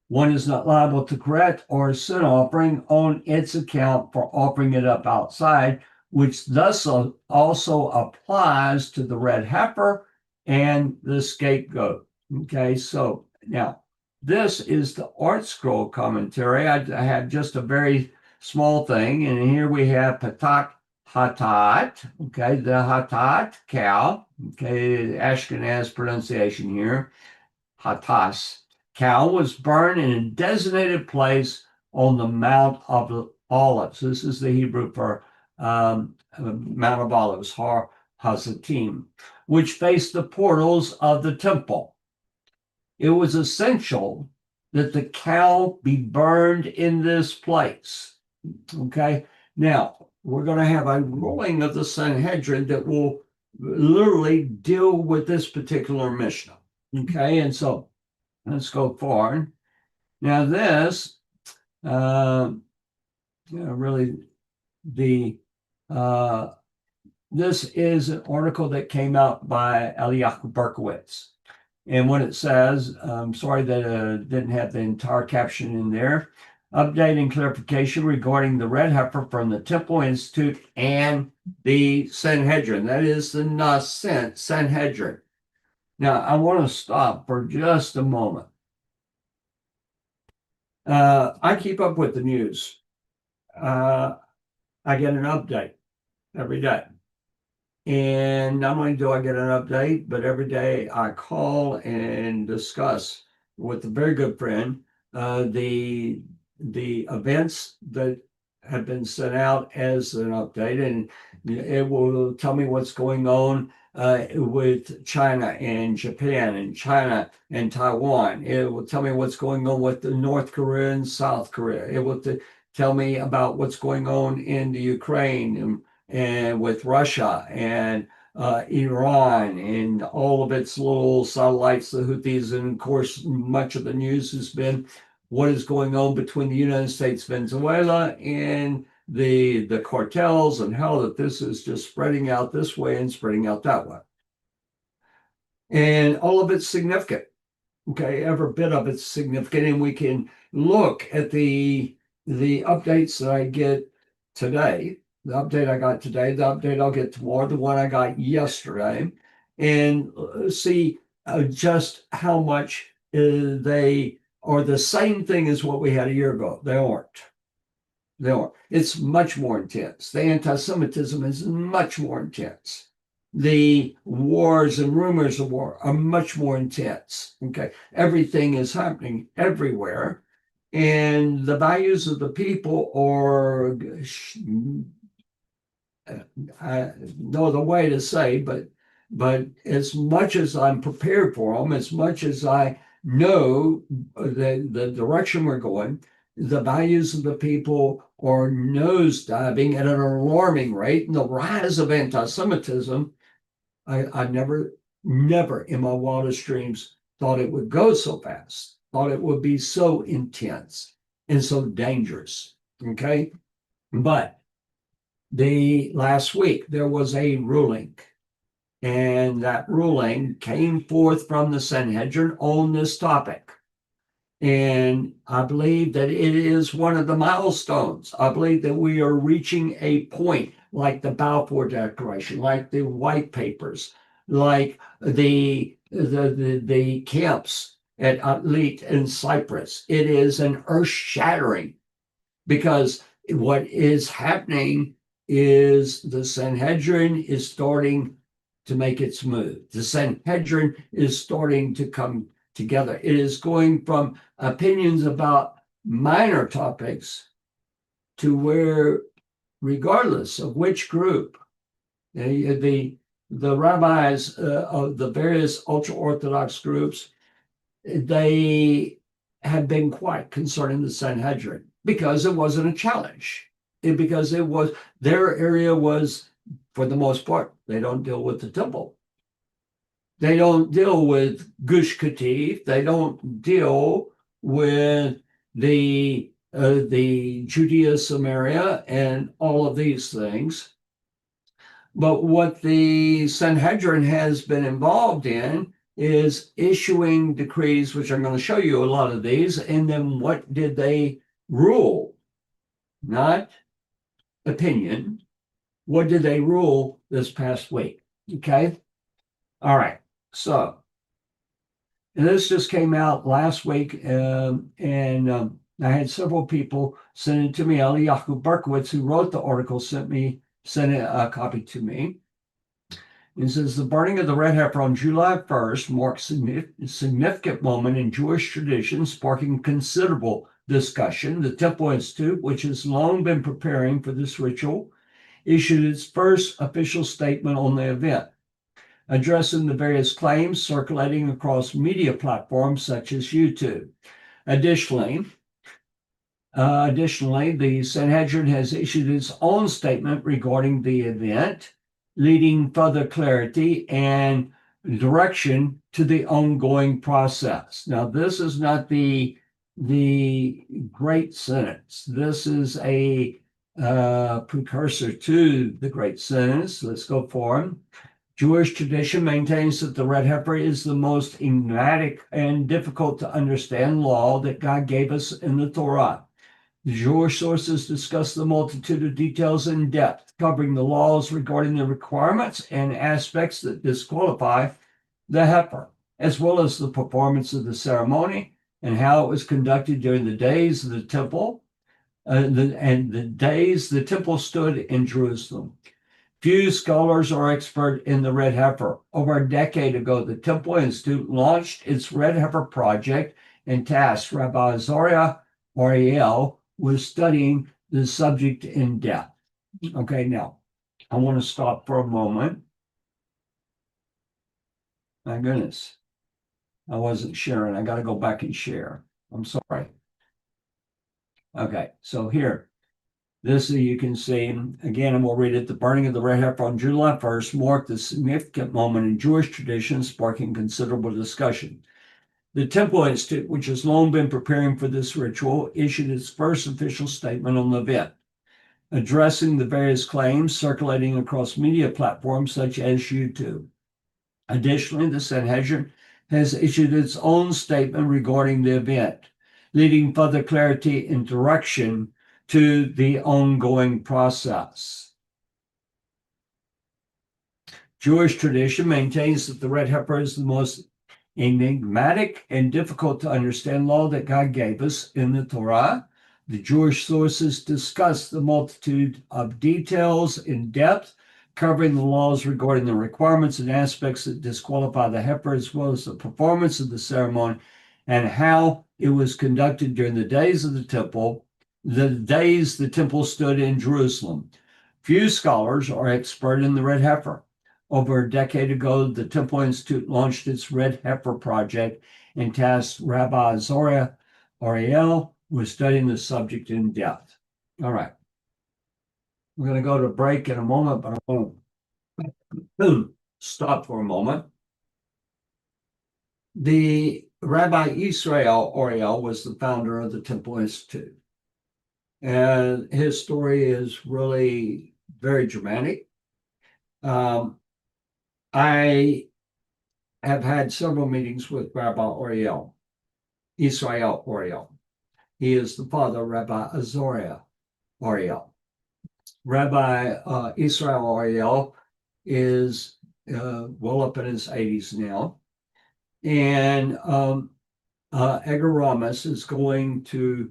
One is not liable to Karet or sin offering on its account for offering it up outside, which thus also applies to the red heifer and the scapegoat. Okay, so now this is the Art Scroll commentary. I have just a very small thing, and here we have Patak Hatat, okay, the Hatat cow, okay, Ashkenaz pronunciation here, Hatas. Cow was burned in a designated place on the Mount of Olives. This is the Hebrew for Mount of Olives, Har Hazatim, which faced the portals of the temple. It was essential that the cow be burned in this place. Okay, now we're going to have a ruling of the Sanhedrin that will literally deal with this particular Mishnah. Okay, and so let's go forward. Now this, really, this is an article that came out by Eliyahu Berkowitz. And what it says, I'm sorry that didn't have the entire caption in there. Update and clarification regarding the red heifer from the Temple Institute and the Sanhedrin. That is the Nascent Sanhedrin. Now, I want to stop for just a moment. I keep up with the news. I get an update every day. And not only do I get an update, but every day I call and discuss with a very good friend the events that have been sent out as an update, and it will tell me what's going on with China and Japan and China and Taiwan. It will tell me what's going on with the North Korea and South Korea. It will tell me about what's going on in the Ukraine and with Russia and Iran and all of its little satellites, the Houthis, and of course, much of the news has been what is going on between the United States, Venezuela, and the cartels, and how that this is just spreading out this way and spreading out that way. And all of it's significant. Okay, every bit of it's significant, and we can look at the updates that I get today. The update I got today, the update I'll get tomorrow, the one I got yesterday, and see just how much they are the same thing as what we had a year ago. They aren't. They aren't. It's much more intense. The anti-Semitism is much more intense. The wars and rumors of war are much more intense. Okay, everything is happening everywhere, and the values of the people are, I no other way to say, but as much as I'm prepared for them, as much as I know the direction we're going, the values of the people are nosediving at an alarming rate, and the rise of anti-Semitism, I never in my wildest dreams thought it would go so fast, thought it would be so intense and so dangerous. Okay, but the last week there was a ruling, and that ruling came forth from the Sanhedrin on this topic. And I believe that it is one of the milestones. I believe that we are reaching a point like the Balfour Declaration, like the white papers, like the camps at Atlit in Cyprus. It is an earth-shattering, because what is happening is the Sanhedrin is starting to make its move. The Sanhedrin is starting to come together. It is going from opinions about minor topics to where, regardless of which group, the rabbis of the various ultra-Orthodox groups, they have been quiet concerning the Sanhedrin because it wasn't a challenge. because it was their area was, for the most part, they don't deal with the temple. They don't deal with Gush Katif. They don't deal with the Judea, Samaria, and all of these things. But what the Sanhedrin has been involved in is issuing decrees, which I'm going to show you a lot of these. And then what did they rule? Not opinion. What did they rule this past week? Okay. All right. So, and this just came out last week, and I had several people send it to me. Eliyahu Berkowitz, who wrote the article, sent a copy to me. It says the burning of the red heifer on July 1st marks a significant moment in Jewish tradition, sparking considerable discussion. The Temple Institute, which has long been preparing for this ritual, issued its first official statement on the event, addressing the various claims circulating across media platforms such as YouTube. Additionally, the Sanhedrin has issued its own statement regarding the event, leading further clarity and direction to the ongoing process. Now, this is not the great sentence. This is a precursor to the great sentence. Let's go for it. Jewish tradition maintains that the red heifer is the most enigmatic and difficult to understand law that God gave us in the Torah. The Jewish sources discuss the multitude of details in depth, covering the laws regarding the requirements and aspects that disqualify the heifer, as well as the performance of the ceremony and how it was conducted during the days of the temple, and the days the temple stood in Jerusalem. Few scholars are expert in the red heifer. Over a decade ago, the Temple Institute launched its red heifer project and tasked Rabbi Azariah Ariel with studying the subject in depth. Okay, now I want to stop for a moment. My goodness, I wasn't sharing. I got to go back and share. I'm sorry. Okay, so here. This, you can see, again, and we'll read it. The burning of the red heifer on July 1st marked a significant moment in Jewish tradition, sparking considerable discussion. The Temple Institute, which has long been preparing for this ritual, issued its first official statement on the event, addressing the various claims circulating across media platforms such as YouTube. Additionally, the Sanhedrin has issued its own statement regarding the event, leading further clarity and direction to the ongoing process. Jewish tradition maintains that the red heifer is the most enigmatic and difficult to understand law that God gave us in the Torah. The Jewish sources discuss the multitude of details in depth, covering the laws regarding the requirements and aspects that disqualify the heifer, as well as the performance of the ceremony and how it was conducted during the days of the temple stood in Jerusalem. Few scholars are expert in the red heifer. Over a decade ago, the Temple Institute launched its Red Heifer Project and tasked Rabbi Azariah Ariel with studying the subject in depth. All right. We're going to go to break in a moment, but I want to stop for a moment. The Rabbi Israel Ariel was the founder of the Temple Institute. And his story is really very dramatic. I have had several meetings with Rabbi Ariel, Israel Ariel. He is the father of Rabbi Azariah Ariel. Rabbi Israel Ariel is well up in his 80s now. And Edgar Ramos is going to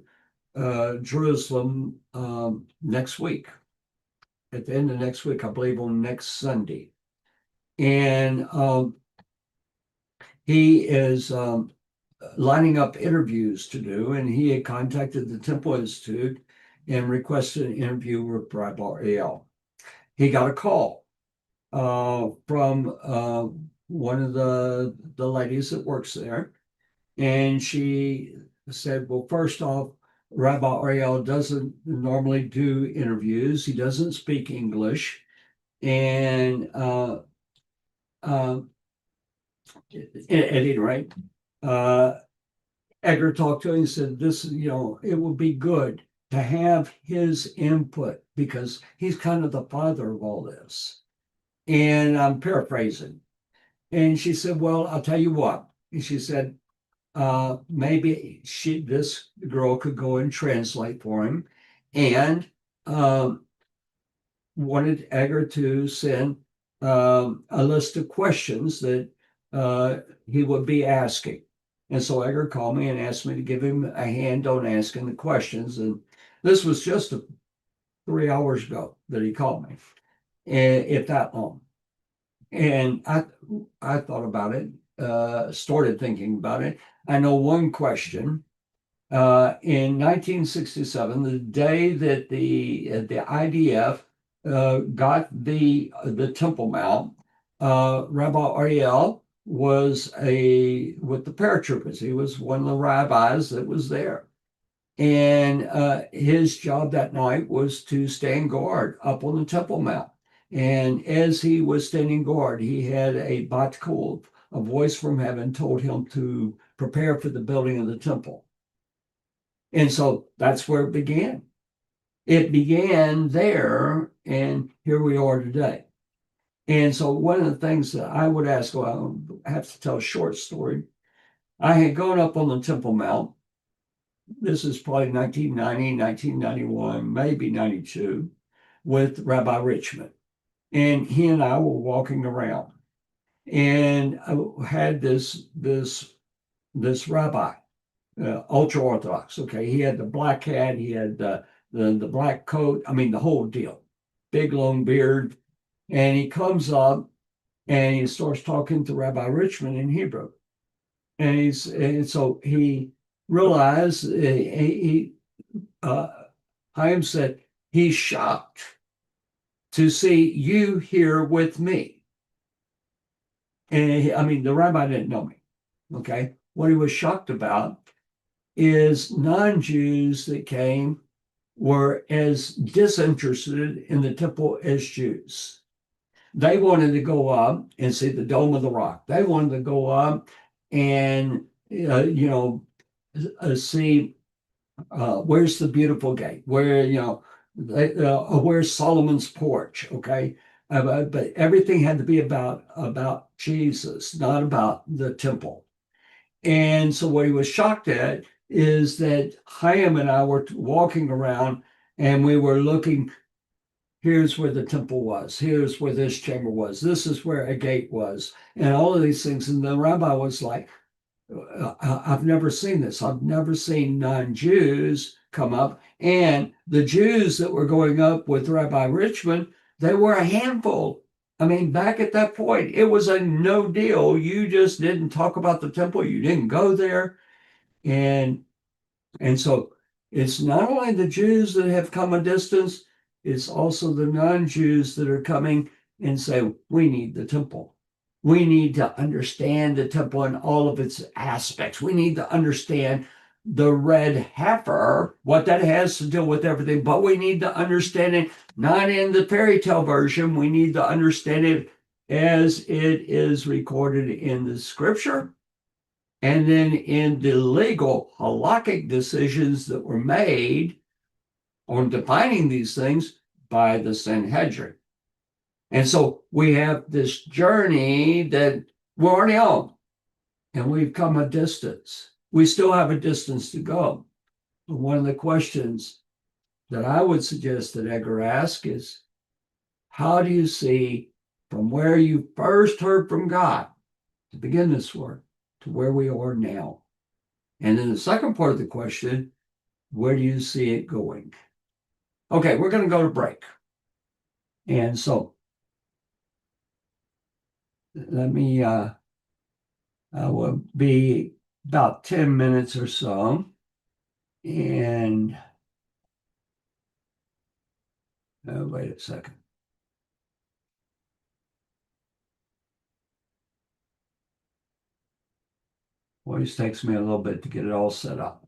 Jerusalem next week, at the end of next week, I believe on next Sunday. And he is lining up interviews to do, and he had contacted the Temple Institute and requested an interview with Rabbi Ariel. He got a call from one of the ladies that works there, and she said, well, first off, Rabbi Ariel doesn't normally do interviews. He doesn't speak English. And at any rate, Edgar talked to him and said, this, it would be good to have his input because he's kind of the father of all this. And I'm paraphrasing. And she said, well, I'll tell you what. And she said, maybe this girl could go and translate for him. And wanted Edgar to send a list of questions that he would be asking. And so Edgar called me and asked me to give him a hand on asking the questions. And this was just 3 hours ago that he called me, and if that long. And I thought about it, started thinking about it. I know one question. In 1967, the day that the IDF got the Temple Mount, Rabbi Ariel was with the paratroopers. He was one of the rabbis that was there. And his job that night was to stand guard up on the Temple Mount. And as he was standing guard, he had a bat kol, a voice from heaven told him to prepare for the building of the temple. And so that's where it began. It began there, and here we are today. And so one of the things that I would ask, well, I have to tell a short story. I had gone up on the Temple Mount. This is probably 1990, 1991, maybe 92, with Rabbi Richmond. And he and I were walking around. And I had this rabbi, ultra Orthodox. Okay. He had the black hat, he had the black coat. I mean, the whole deal, big long beard. And he comes up and he starts talking to Rabbi Richmond in Hebrew. And so he realized, Chaim said, he's shocked to see you here with me. And I mean, the rabbi didn't know me. Okay. What he was shocked about is non-Jews that came were as disinterested in the temple as Jews. They wanted to go up and see the Dome of the Rock. They wanted to go up and see where's the beautiful gate, where's Solomon's porch. Okay, but everything had to be about Jesus, not about the temple. And so what he was shocked at is that Chaim and I were walking around and we were looking, here's where the temple was, here's where this chamber was, this is where a gate was, and all of these things. And the rabbi was like, I've never seen this. I've never seen non-Jews come up. And the Jews that were going up with Rabbi Richmond, they were a handful. I mean, back at that point, it was a no deal. You just didn't talk about the temple. You didn't go there. And so it's not only the Jews that have come a distance, it's also the non-Jews that are coming and say, we need the temple. We need to understand the temple in all of its aspects. We need to understand the red heifer, what that has to do with everything, but we need to understand it not in the fairy tale version. We need to understand it as it is recorded in the scripture and then in the legal halakhic decisions that were made on defining these things by the Sanhedrin. And so we have this journey that we're already on, and we've come a distance. We still have a distance to go. But one of the questions that I would suggest that Edgar ask is, how do you see from where you first heard from God to begin this work to where we are now? And then the second part of the question, where do you see it going? Okay, we're going to go to break. And so let me, I will be about 10 minutes or so. And wait a second. Always takes me a little bit to get it all set up.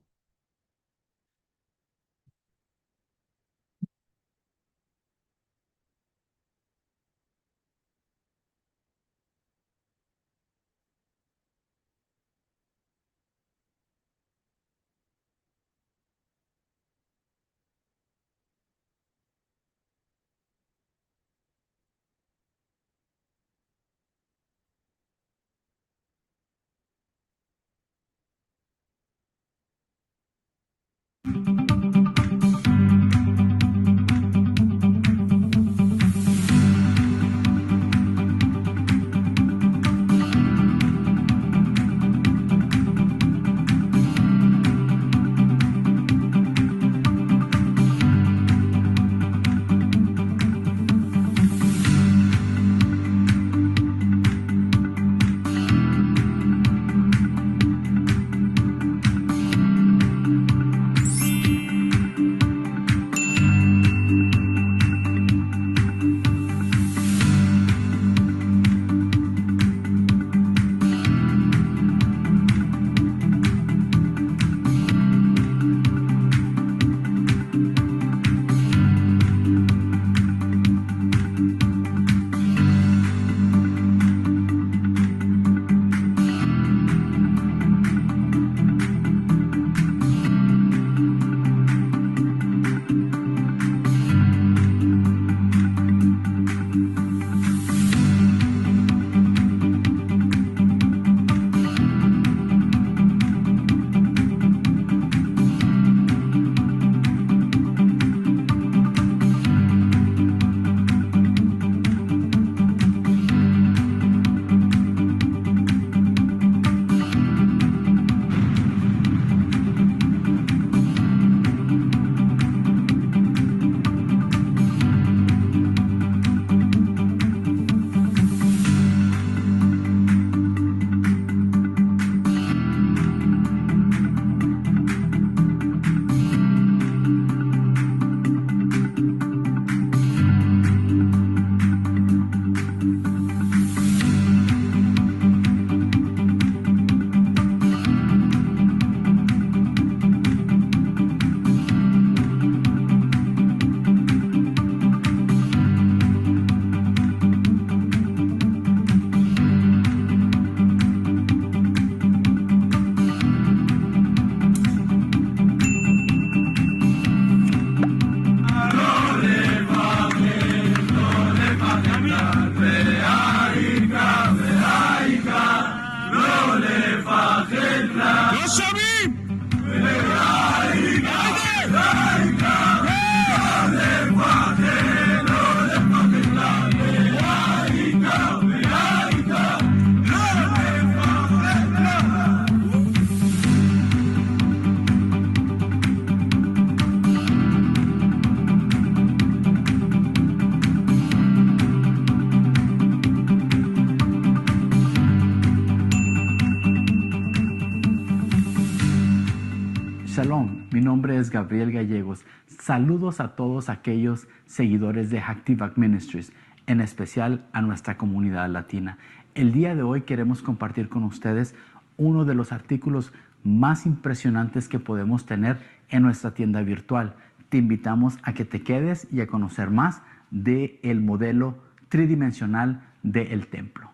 Shalom, mi nombre es Gabriel Gallegos. Saludos a todos aquellos seguidores de Active Ministries, en especial a nuestra comunidad latina. El día de hoy queremos compartir con ustedes uno de los artículos más impresionantes que podemos tener en nuestra tienda virtual. Te invitamos a que te quedes y a conocer más del modelo tridimensional del templo.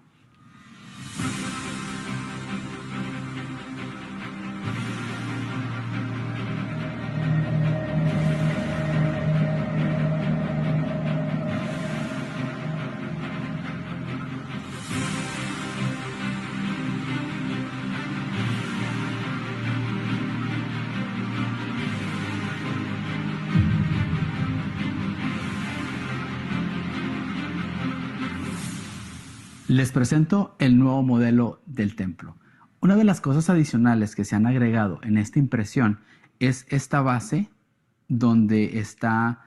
Les presento el nuevo modelo del templo. Una de las cosas adicionales que se han agregado en esta impresión es esta base donde está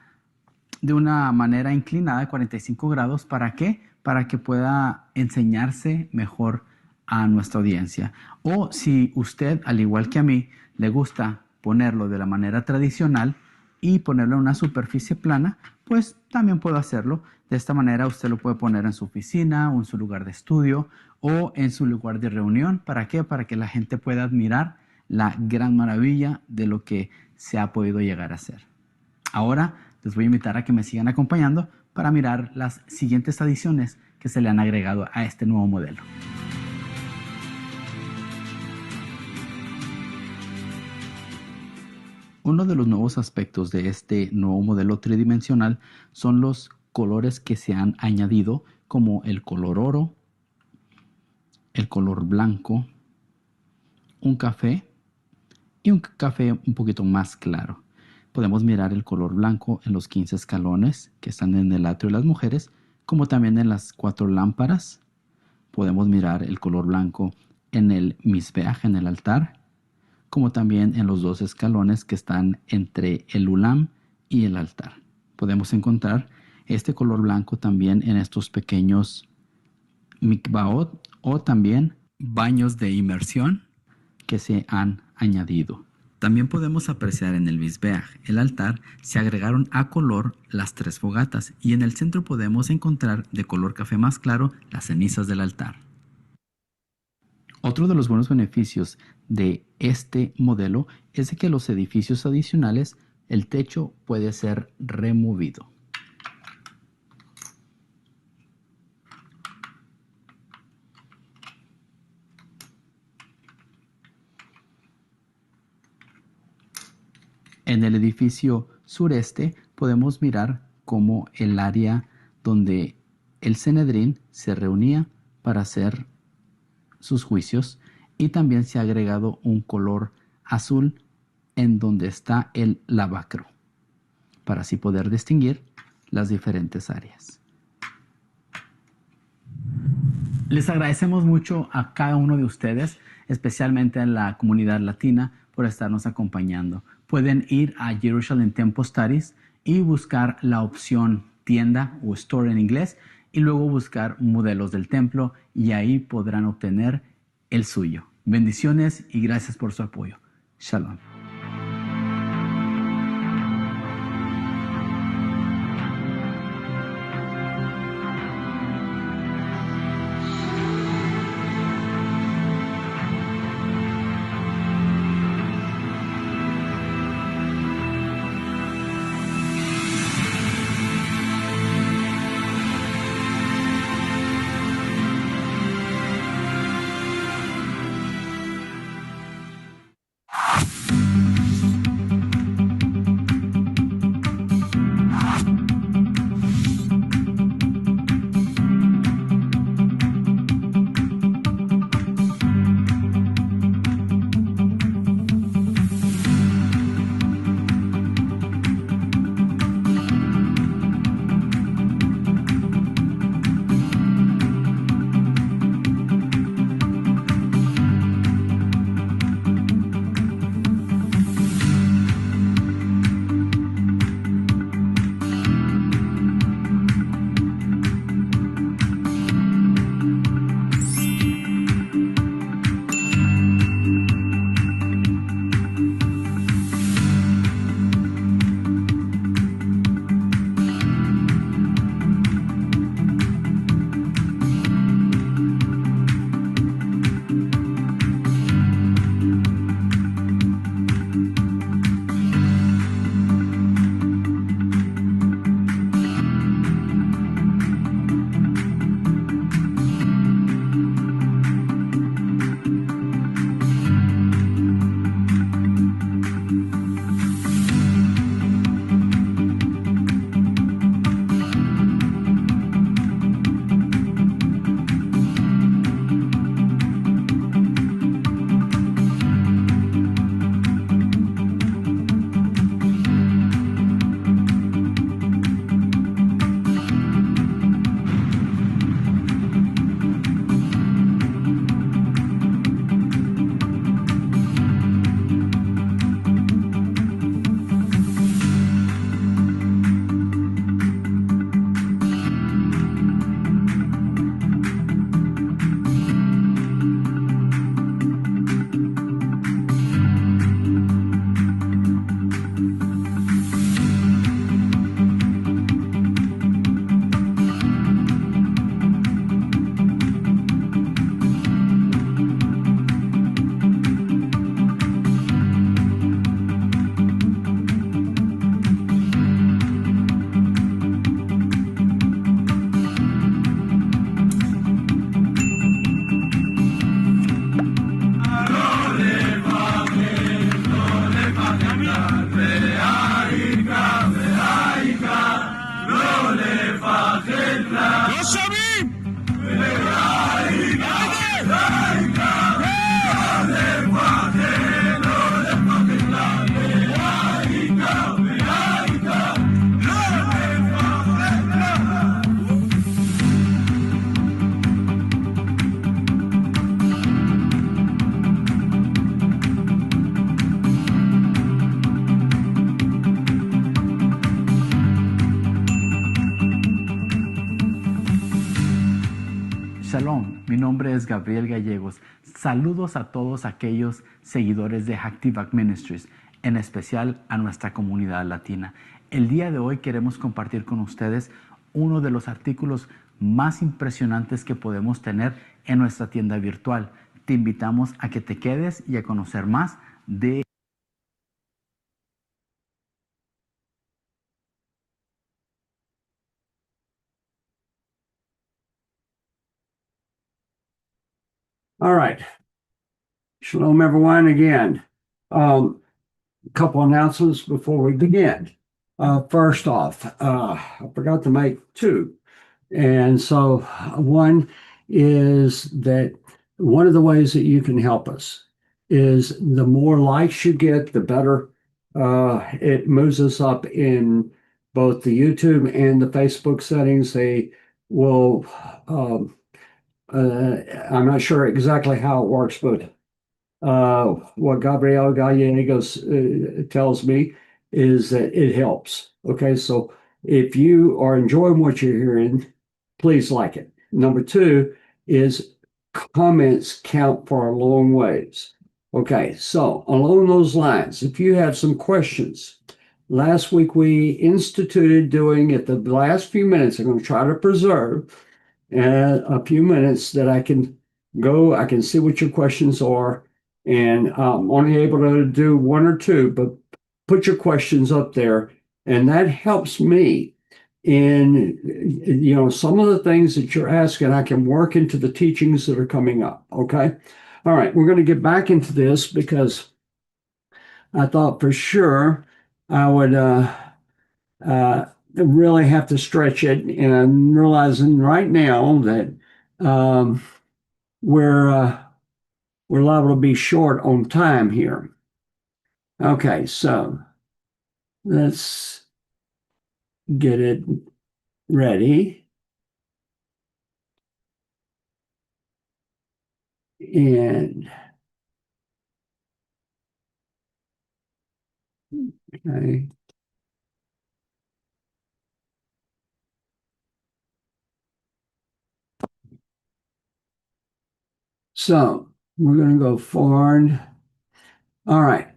de una manera inclinada de 45 grados. ¿Para qué? Para que pueda enseñarse mejor a nuestra audiencia. O si usted, al igual que a mí, le gusta ponerlo de la manera tradicional y ponerlo en una superficie plana, pues también puedo hacerlo. De esta manera usted lo puede poner en su oficina o en su lugar de estudio o en su lugar de reunión. ¿Para qué? Para que la gente pueda admirar la gran maravilla de lo que se ha podido llegar a hacer. Ahora les voy a invitar a que me sigan acompañando para mirar las siguientes adiciones que se le han agregado a este nuevo modelo. Uno de los nuevos aspectos de este nuevo modelo tridimensional son los colores que se han añadido, como el color oro, el color blanco, un café y un café un poquito más claro. Podemos mirar el color blanco en los 15 escalones que están en el atrio de las mujeres, como también en las 4 lámparas. Podemos mirar el color blanco en el misbeaj, en el altar, como también en los 2 escalones que están entre el ulam y el altar. Podemos encontrar este color blanco también en estos pequeños mikvaot o también baños de inmersión que se han añadido. También podemos apreciar en el misbeaj, el altar, se agregaron a color las 3 fogatas y en el centro podemos encontrar de color café más claro las cenizas del altar. Otro de los buenos beneficios de este modelo es de que los edificios adicionales, el techo puede ser removido. En el edificio sureste podemos mirar cómo el área donde el Sanhedrin se reunía para hacer sus juicios, y también se ha agregado un color azul en donde está el lavacro, para así poder distinguir las diferentes áreas. Les agradecemos mucho a cada uno de ustedes, especialmente a la comunidad latina, por estarnos acompañando. Pueden ir a Jerusalem Temple Studies y buscar la opción tienda o store en inglés y luego buscar modelos del templo y ahí podrán obtener el suyo. Bendiciones y gracias por su apoyo. Shalom. Shalom, mi nombre es Gabriel Gallegos. Saludos a todos aquellos seguidores de Active Act Ministries, en especial a nuestra comunidad latina. El día de hoy queremos compartir con ustedes uno de los artículos más impresionantes que podemos tener en nuestra tienda virtual. Te invitamos a que te quedes y a conocer más de All right. Shalom, everyone, again. A couple announcements before we begin. First off, I forgot to make two. And so one is that one of the ways that you can help us is the more likes you get, the better. It moves us up in both the YouTube and the Facebook settings. They will, I'm not sure exactly how it works, but what Gabriel Gallegos tells me is that it helps. Okay, so if you are enjoying what you're hearing, please like it. Number two is comments count for a long ways. Okay, so along those lines, if you have some questions, last week we instituted doing at the last few minutes, I'm going to try to preserve a few minutes that I can see what your questions are, and I'm only able to do one or two, but put your questions up there, and that helps me in some of the things that you're asking. I can work into the teachings that are coming up. Okay, all right, we're going to get back into this because I thought for sure I would really have to stretch it, and I'm realizing right now that we're liable to be short on time here. Okay, so let's get it ready. And okay. So we're going to go forward. All right.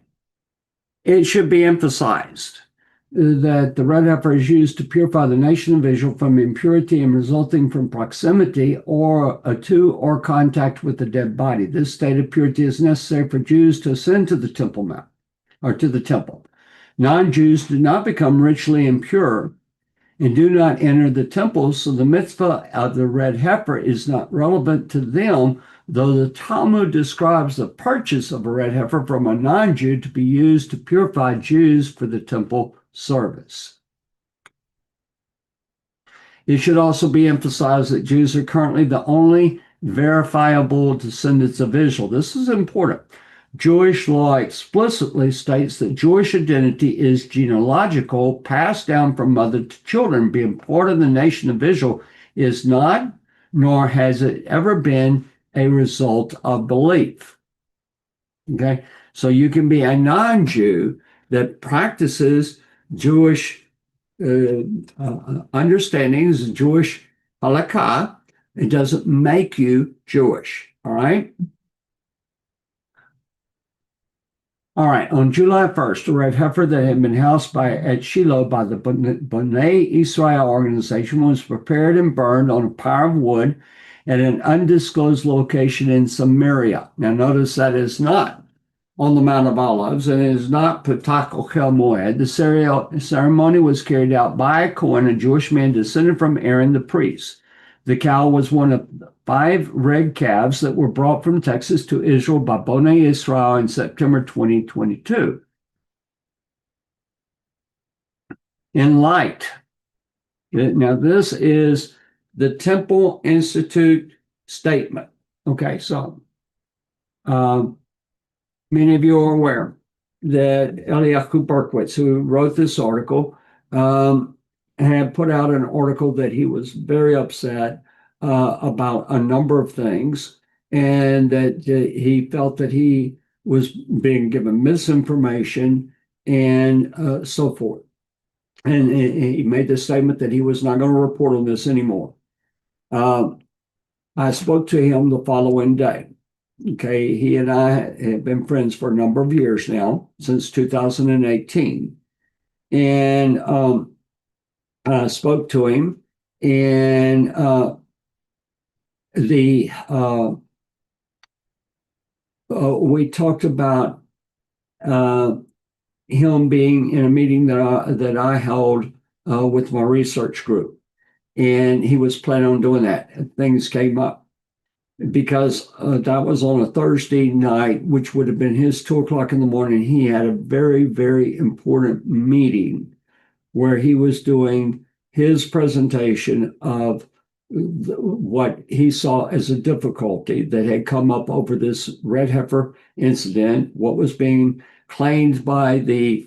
It should be emphasized that the red heifer is used to purify the nation of Israel from impurity and resulting from proximity or to or contact with the dead body. This state of purity is necessary for Jews to ascend to the Temple Mount or to the temple. Non-Jews do not become ritually impure and do not enter the temple, so the mitzvah of the red heifer is not relevant to them, though the Talmud describes the purchase of a red heifer from a non-Jew to be used to purify Jews for the temple service. It should also be emphasized that Jews are currently the only verifiable descendants of Israel. This is important. Jewish law explicitly states that Jewish identity is genealogical, passed down from mother to children. Being part of the nation of Israel is not, nor has it ever been, a result of belief. Okay, so you can be a non-Jew that practices Jewish understandings, Jewish halakha. It doesn't make you Jewish. All right. All right, on July 1st, a red heifer that had been housed at Shiloh by the B'nai Israel organization was prepared and burned on a pile of wood at an undisclosed location in Samaria. Now, notice that is not on the Mount of Olives, and it is not Petach Ochel Moed. The ceremony was carried out by a Kohen, a Jewish man descended from Aaron the priest. The cow was one of 5 red calves that were brought from Texas to Israel by B'nai Israel in September 2022. In light, now this is the Temple Institute statement. Okay, so many of you are aware that Eliyahu Berkowitz, who wrote this article, had put out an article that he was very upset about a number of things, and that he felt that he was being given misinformation and so forth. And he made the statement that he was not going to report on this anymore. I spoke to him the following day. Okay, he and I have been friends for a number of years now, since 2018. And I spoke to him, and the we talked about him being in a meeting that I held with my research group, and he was planning on doing that. Things came up because that was on a Thursday night, which would have been his 2 o'clock in the morning. He had a very, very important meeting where he was doing his presentation of what he saw as a difficulty that had come up over this red heifer incident, what was being claimed by the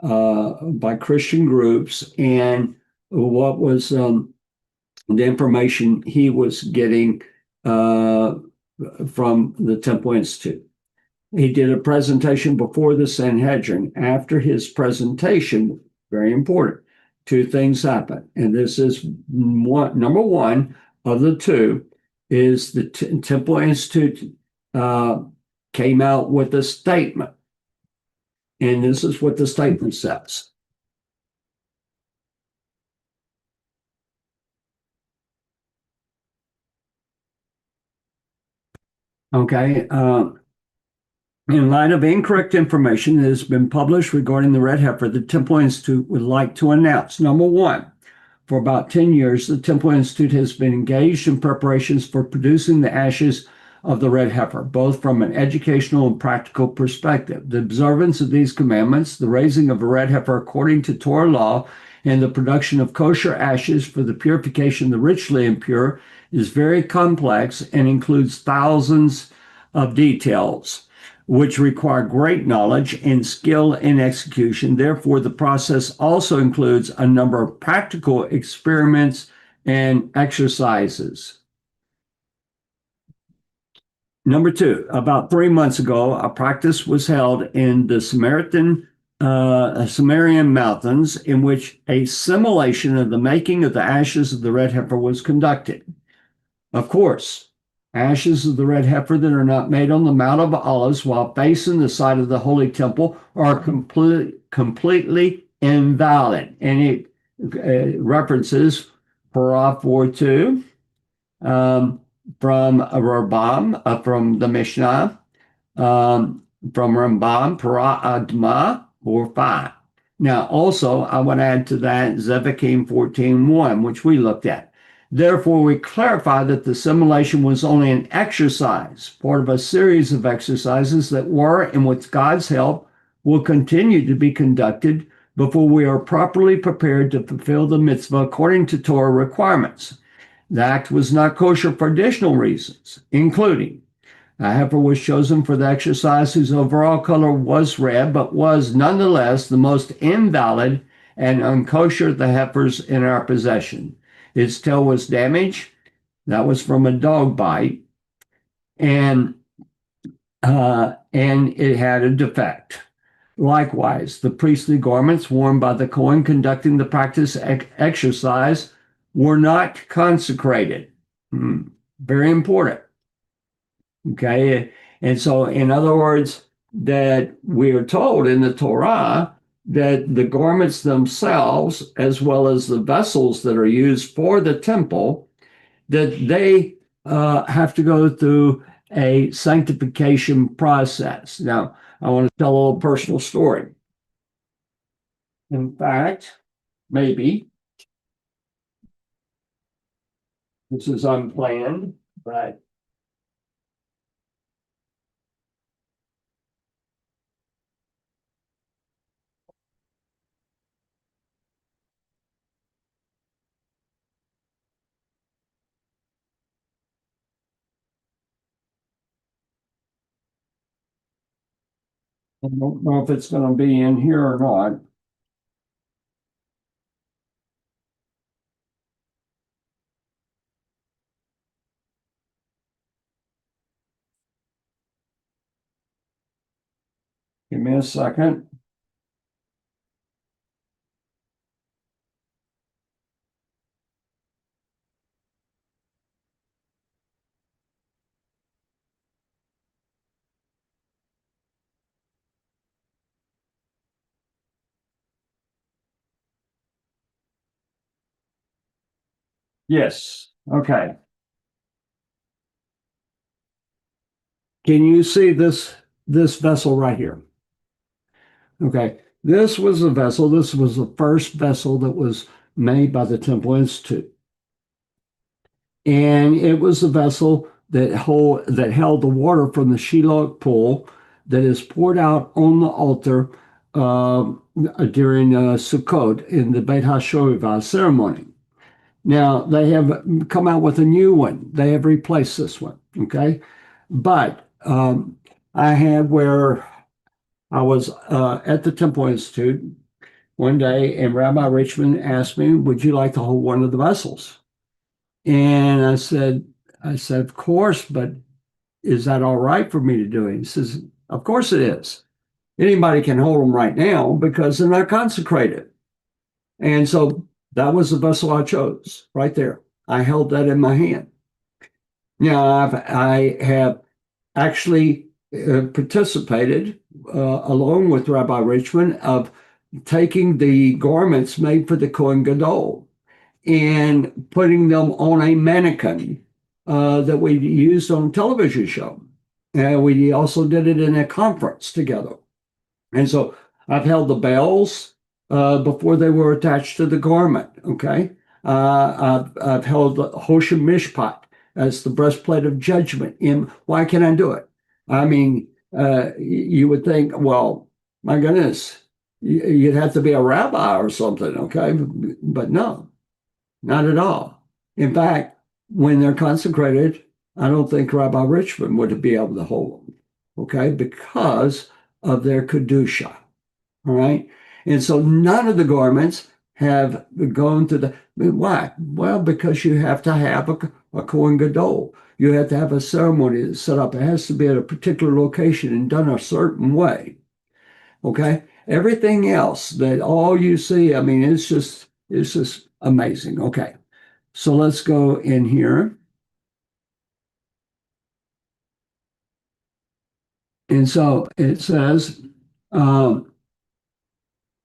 by Christian groups, and what was the information he was getting from the Temple Institute. He did a presentation before the Sanhedrin. After his presentation, very important, two things happened. And this is number one of the two, is the Temple Institute came out with a statement. And this is what the statement says. Okay. In light of incorrect information that has been published regarding the red heifer, the Temple Institute would like to announce, number one, for about 10 years, the Temple Institute has been engaged in preparations for producing the ashes of the red heifer, both from an educational and practical perspective. The observance of these commandments, the raising of a red heifer according to Torah law, and the production of kosher ashes for the purification of the ritually impure is very complex and includes thousands of details, which require great knowledge and skill in execution. Therefore, the process also includes a number of practical experiments and exercises. Number two, about 3 months ago, a practice was held in the Sumerian mountains in which a simulation of the making of the ashes of the red heifer was conducted. Of course, ashes of the red heifer that are not made on the Mount of Olives while facing the side of the Holy Temple are completely invalid. And it references Parah 4:2 from Rambam, from the Mishnah, from Rambam, Parah Adma 4:5. Now, also, I want to add to that Zevakim 14:1, which we looked at. Therefore, we clarify that the simulation was only an exercise, part of a series of exercises that were, and with God's help, will continue to be conducted before we are properly prepared to fulfill the mitzvah according to Torah requirements. The act was not kosher for additional reasons, including a heifer was chosen for the exercise whose overall color was red, but was nonetheless the most invalid and unkosher of the heifers in our possession. Its tail was damaged. That was from a dog bite. And it had a defect. Likewise, the priestly garments worn by the Kohen conducting the practice exercise were not consecrated. Very important. Okay. And so, in other words, that we are told in the Torah that the garments themselves, as well as the vessels that are used for the temple, that they have to go through a sanctification process. Now, I want to tell a little personal story. In fact, maybe this is unplanned, but I don't know if it's going to be in here or not. Give me a second. Yes. Okay. Can you see this vessel right here? Okay. This was a vessel. This was the first vessel that was made by the Temple Institute. And it was the vessel that held the water from the Shiloh pool that is poured out on the altar during Sukkot in the Beit HaShoeva ceremony. Now they have come out with a new one. They have replaced this one. Okay, but I had where I was at the Temple Institute one day, and Rabbi Richmond asked me, "Would you like to hold one of the vessels?" And I said, of course, but is that all right for me to do it? He says, of course it is. Anybody can hold them right now because they're not consecrated. And so that was the vessel I chose right there. I held that in my hand. Now I have actually participated along with Rabbi Richmond of taking the garments made for the Kohen Gadol and putting them on a mannequin that we used on a television show. And we also did it in a conference together. And so I've held the bells before they were attached to the garment. Okay. I've held the Hoshem Mishpat as the breastplate of judgment. Why can I do it? I mean, you would think, well, my goodness, you'd have to be a rabbi or something. Okay. But no, not at all. In fact, when they're consecrated, I don't think Rabbi Richmond would be able to hold them, okay, because of their Kedusha, all right? And so none of the garments have gone to the, why? Well, because you have to have a Kohen Gadol. You have to have a ceremony that's set up. It has to be at a particular location and done a certain way, okay? Everything else that all you see, I mean, it's just amazing, okay? So let's go in here. And so it says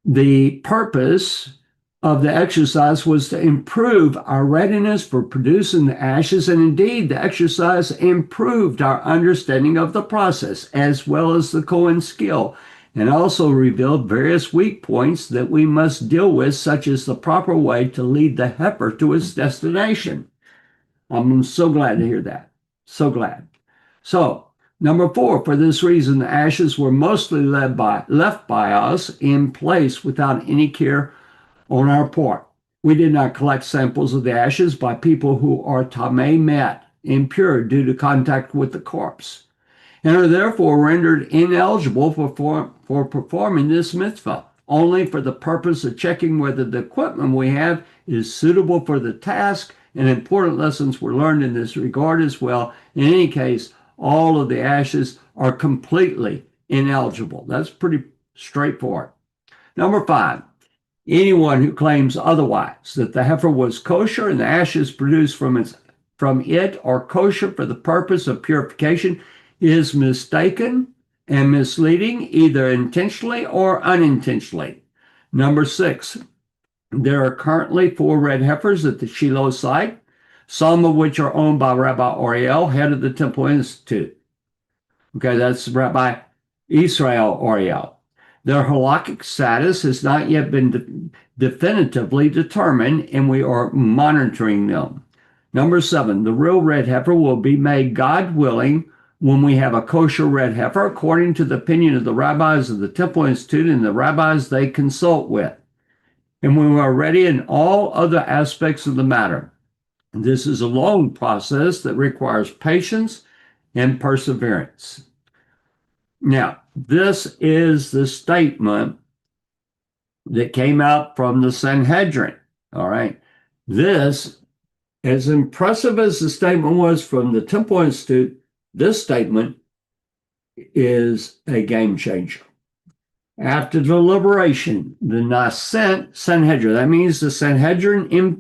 the purpose of the exercise was to improve our readiness for producing the ashes. And indeed, the exercise improved our understanding of the process as well as the Kohen's skill, and also revealed various weak points that we must deal with, such as the proper way to lead the heifer to its destination. I'm so glad to hear that. So glad. So, number 4, for this reason, the ashes were mostly left by us in place without any care on our part. We did not collect samples of the ashes by people who are tamei met, impure due to contact with the corpse, and are therefore rendered ineligible for performing this mitzvah, only for the purpose of checking whether the equipment we have is suitable for the task, and important lessons were learned in this regard as well. In any case, all of the ashes are completely ineligible. That's pretty straightforward. Number 5, anyone who claims otherwise, that the heifer was kosher and the ashes produced from it are kosher for the purpose of purification, is mistaken and misleading, either intentionally or unintentionally. Number 6, there are currently 4 red heifers at the Shiloh site, some of which are owned by Rabbi Oriel, head of the Temple Institute. Okay, that's Rabbi Israel Oriel. Their halakhic status has not yet been definitively determined, and we are monitoring them. Number 7, the real red heifer will be made, God willing, when we have a kosher red heifer, according to the opinion of the rabbis of the Temple Institute and the rabbis they consult with, and when we are ready in all other aspects of the matter. This is a long process that requires patience and perseverance. Now, this is the statement that came out from the Sanhedrin. All right. This, as impressive as the statement was from the Temple Institute, this statement is a game changer. After deliberation, the Nascent Sanhedrin, that means the Sanhedrin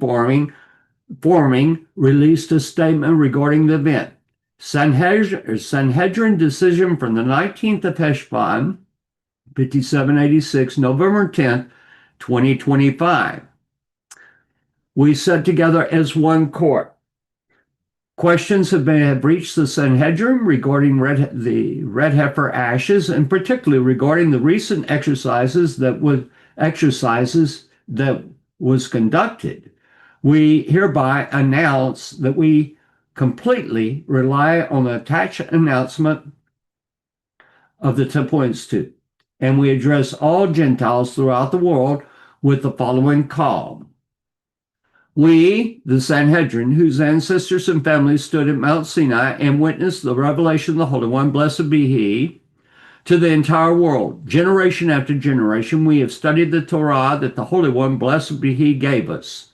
forming, released a statement regarding the event. Sanhedrin decision from the 19th of Heshvan, 5786, November 10th, 2025. we sat together as one court. Questions have reached the Sanhedrin regarding the red heifer ashes, and particularly regarding the recent exercises that was conducted. We hereby announce that we completely rely on the attached announcement of the Temple Institute, and we address all Gentiles throughout the world with the following call. We, the Sanhedrin, whose ancestors and families stood at Mount Sinai and witnessed the revelation of the Holy One, blessed be He, to the entire world, generation after generation, we have studied the Torah that the Holy One, blessed be He, gave us.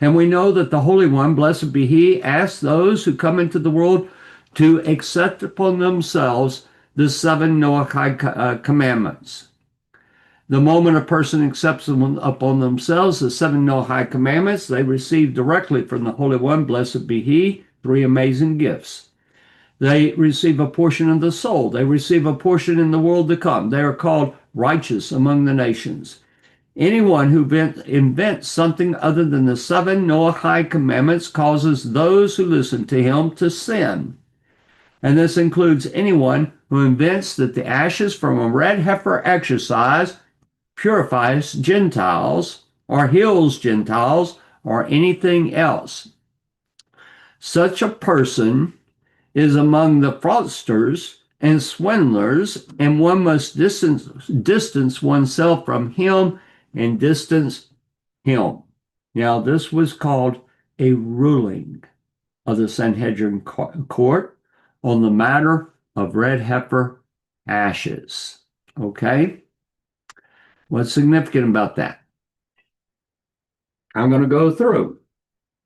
And we know that the Holy One, blessed be He, asks those who come into the world to accept upon themselves the 7 Noahide commandments. The moment a person accepts them upon themselves, the 7 Noahide commandments, they receive directly from the Holy One, blessed be He, 3 amazing gifts. They receive a portion of the soul. They receive a portion in the world to come. They are called righteous among the nations. Anyone who invents something other than the 7 Noahide commandments causes those who listen to him to sin. And this includes anyone who invents that the ashes from a red heifer exercise purifies Gentiles or heals Gentiles or anything else. Such a person is among the fraudsters and swindlers, and one must distance oneself from him and distance him. Now, this was called a ruling of the Sanhedrin court on the matter of red heifer ashes. Okay? What's significant about that? I'm going to go through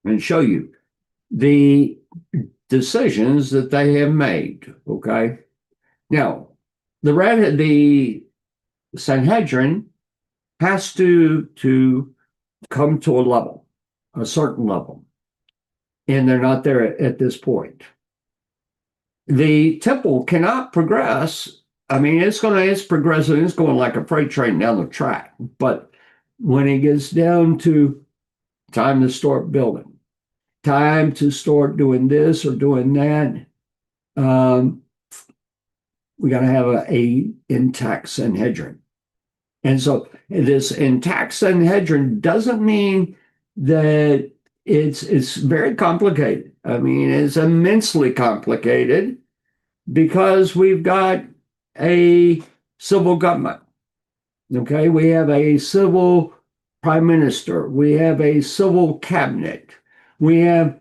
and show you the decisions that they have made. Okay? Now, the Sanhedrin has to come to a certain level, and they're not there at this point. The temple cannot progress. I mean, it's progressing. It's going like a freight train down the track. But when it gets down to time to start building, time to start doing this or doing that, we got to have a intact Sanhedrin. And so this intact Sanhedrin doesn't mean that it's very complicated. I mean, it's immensely complicated because we've got a civil government. Okay, we have a civil prime minister. We have a civil cabinet. We have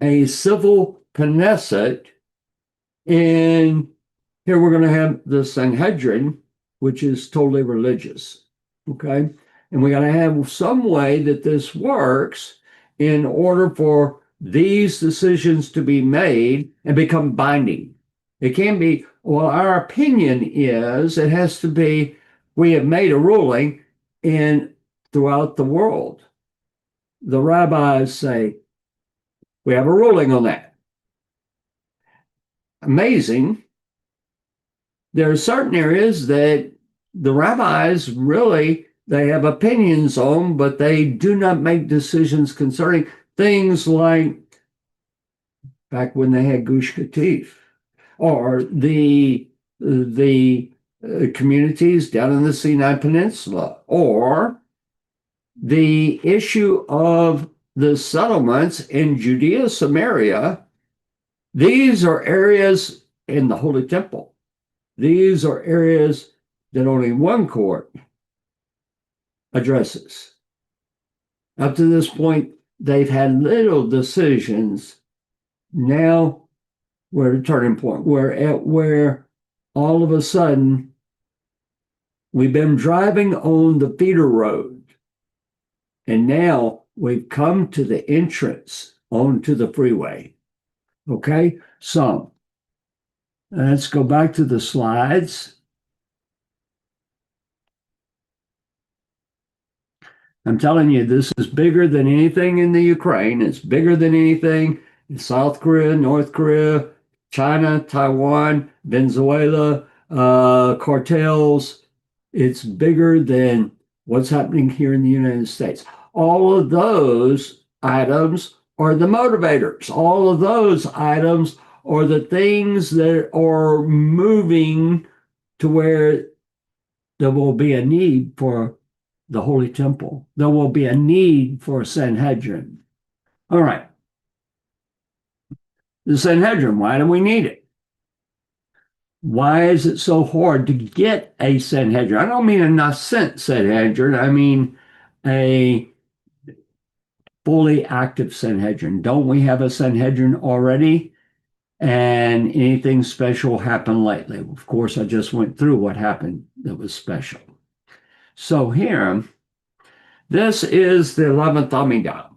a civil Knesset. And here we're going to have the Sanhedrin, which is totally religious. Okay, and we got to have some way that this works in order for these decisions to be made and become binding. It can't be, well, our opinion is, it has to be, we have made a ruling, and throughout the world, the rabbis say, we have a ruling on that. Amazing. There are certain areas that the rabbis really, they have opinions on, but they do not make decisions concerning things like back when they had Gush Katif, or the communities down in the Sinai Peninsula, or the issue of the settlements in Judea, Samaria. These are areas in the Holy Temple. These are areas that only one court addresses. Up to this point, they've had little decisions. Now we're at a turning point where all of a sudden we've been driving on the feeder road, and now we've come to the entrance onto the freeway. Okay, so let's go back to the slides. I'm telling you, this is bigger than anything in the Ukraine. It's bigger than anything in South Korea, North Korea, China, Taiwan, Venezuela, cartels. It's bigger than what's happening here in the United States. All of those items are the motivators. All of those items are the things that are moving to where there will be a need for the Holy Temple. There will be a need for a Sanhedrin. All right. The Sanhedrin, why do we need it? Why is it so hard to get a Sanhedrin? I don't mean a Nascent Sanhedrin. I mean a fully active Sanhedrin. Don't we have a Sanhedrin already? And anything special happened lately? Of course, I just went through what happened that was special. So here, this is the 11th Amidah.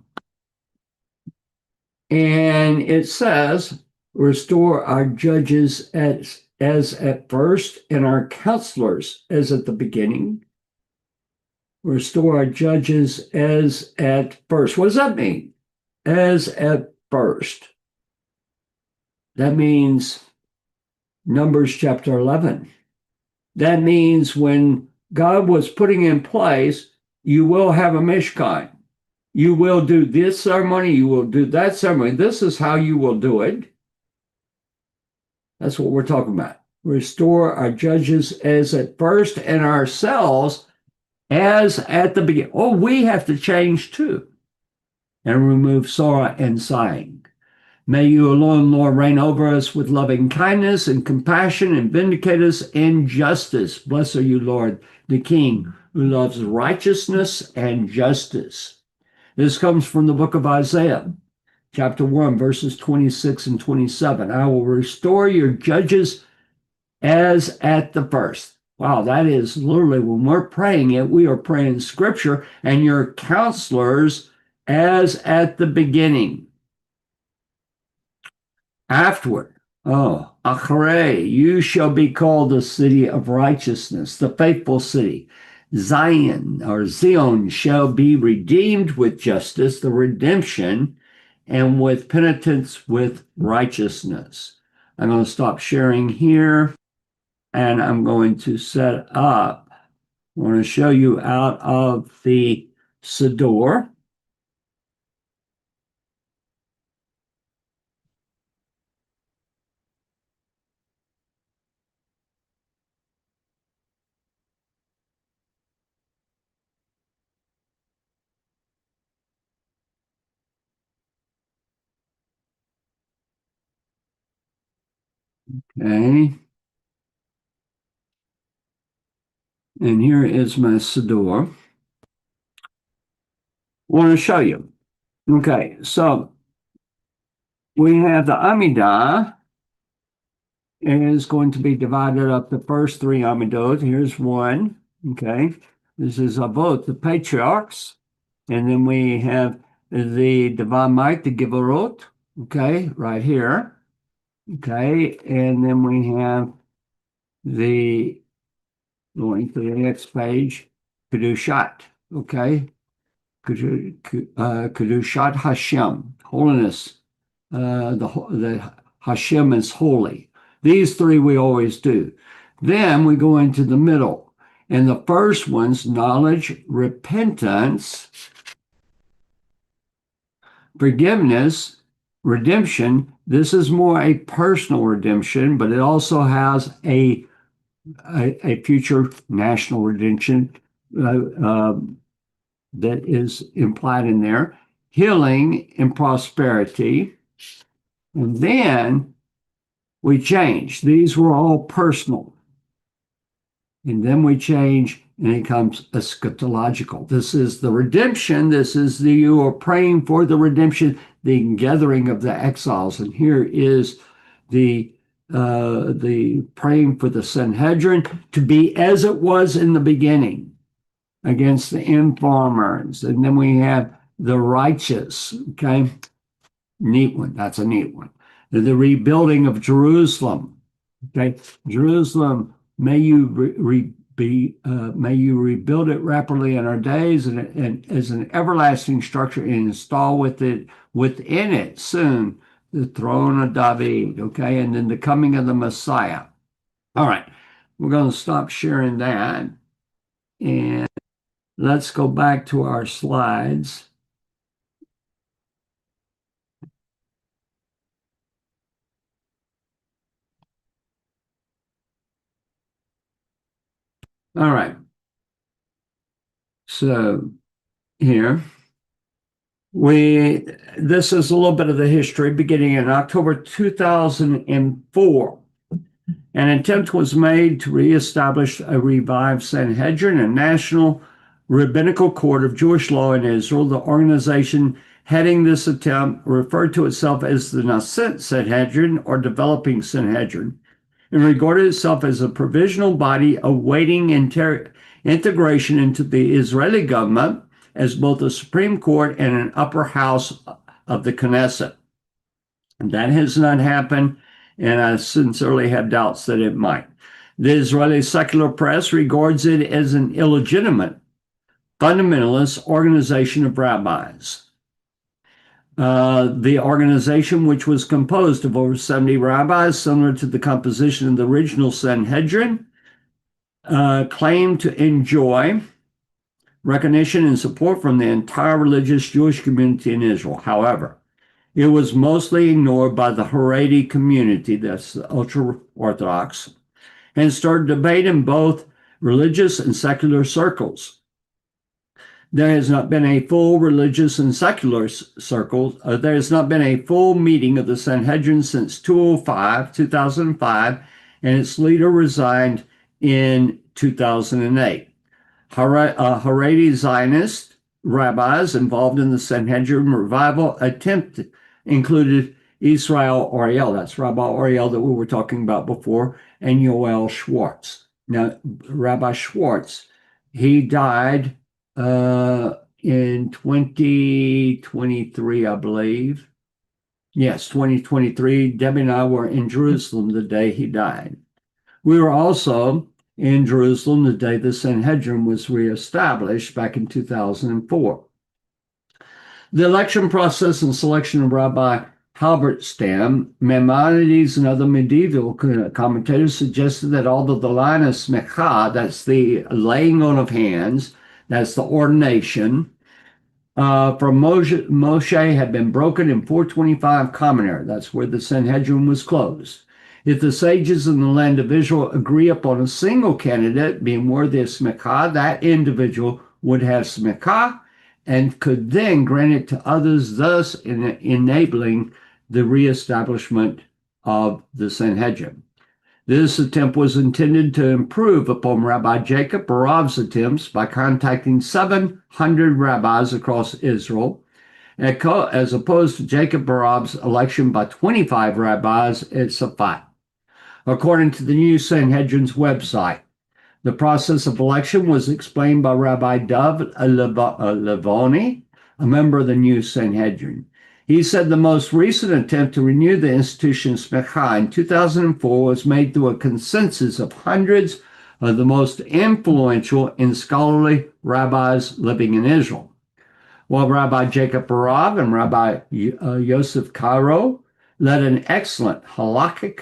And it says, restore our judges as at first, and our counselors as at the beginning. Restore our judges as at first. What does that mean? As at first. That means Numbers chapter 11. That means when God was putting in place, you will have a Mishkan. You will do this ceremony, you will do that ceremony. This is how you will do it. That's what we're talking about. Restore our judges as at first and ourselves as at the beginning. Oh, we have to change too. And remove sorrow and sighing. May you alone, Lord, reign over us with loving kindness and compassion and vindicate us in justice. Blessed are you, Lord, the King, who loves righteousness and justice. This comes from the book of Isaiah, chapter 1, verses 26 and 27. I will restore your judges as at the first. Wow, that is literally when we're praying it, we are praying scripture, and your counselors as at the beginning. Afterward, Acharei, you shall be called the city of righteousness, the faithful city. Zion or Zion shall be redeemed with justice, the redemption, and with penitence with righteousness. I'm going to stop sharing here, and I'm going to set up. I want to show you out of the Siddur. Okay. And here is my Siddur. I want to show you. Okay, so we have the Amidah is going to be divided up the first three Amidot. Here's one. Okay, this is Avot, the patriarchs. And then we have the Devamite, the Givorot. Okay, right here. Okay, and then we have the, going to the next page, Kedushat. Okay, Kedushat Hashem, holiness. The Hashem is holy. These three we always do. Then we go into the middle. And the first one's knowledge, repentance, forgiveness, redemption. This is more a personal redemption, but it also has a future national redemption that is implied in there. Healing and prosperity. And then we change. These were all personal. And then we change, and it comes eschatological. This is the redemption. This is you are praying for the redemption, the gathering of the exiles. And here is the praying for the Sanhedrin to be as it was in the beginning against the informers. And then we have the righteous. Okay, neat one. That's a neat one. The rebuilding of Jerusalem. Okay, Jerusalem. May you may you rebuild it rapidly in our days and as an everlasting structure and install within it soon the throne of David. Okay, and then the coming of the Messiah. All right, we're going to stop sharing that. And let's go back to our slides. All right. So here this is a little bit of the history beginning in October 2004. An attempt was made to reestablish a revived Sanhedrin, a national rabbinical court of Jewish law in Israel. The organization heading this attempt referred to itself as the Nascent Sanhedrin or Developing Sanhedrin and regarded itself as a provisional body awaiting integration into the Israeli government as both a Supreme Court and an upper house of the Knesset. And that has not happened, and I sincerely have doubts that it might. The Israeli secular press regards it as an illegitimate fundamentalist organization of rabbis. The organization, which was composed of over 70 rabbis, similar to the composition of the original Sanhedrin, claimed to enjoy recognition and support from the entire religious Jewish community in Israel. However, it was mostly ignored by the Haredi community, that's the ultra-Orthodox, and started debate in both religious and secular circles. There has not been a full religious and secular circle. There has not been a full meeting of the Sanhedrin since 2005, and its leader resigned in 2008. Haredi Zionist rabbis involved in the Sanhedrin revival attempt included Israel Ariel, that's Rabbi Ariel that we were talking about before, and Yoel Schwartz. Now, Rabbi Schwartz, he died in 2023, I believe. Yes, 2023. Debbie and I were in Jerusalem the day he died. We were also in Jerusalem the day the Sanhedrin was reestablished back in 2004. The election process and selection of Rabbi Halberstam, Maimonides, and other medieval commentators suggested that although the line of smicha, that's the laying on of hands, that's the ordination, from Moshe had been broken in 425 Common Era. That's where the Sanhedrin was closed. If the sages in the land of Israel agree upon a single candidate being worthy of smicha, that individual would have smicha and could then grant it to others, thus enabling the reestablishment of the Sanhedrin. This attempt was intended to improve upon Rabbi Jacob Barav's attempts by contacting 700 rabbis across Israel, as opposed to Jacob Barav's election by 25 rabbis at Safat. According to the new Sanhedrin's website, the process of election was explained by Rabbi Dov Levoni, a member of the new Sanhedrin. He said the most recent attempt to renew the institution of smicha in 2004 was made through a consensus of hundreds of the most influential and scholarly rabbis living in Israel. While Rabbi Jacob Barav and Rabbi Yosef Karo led an excellent halakhic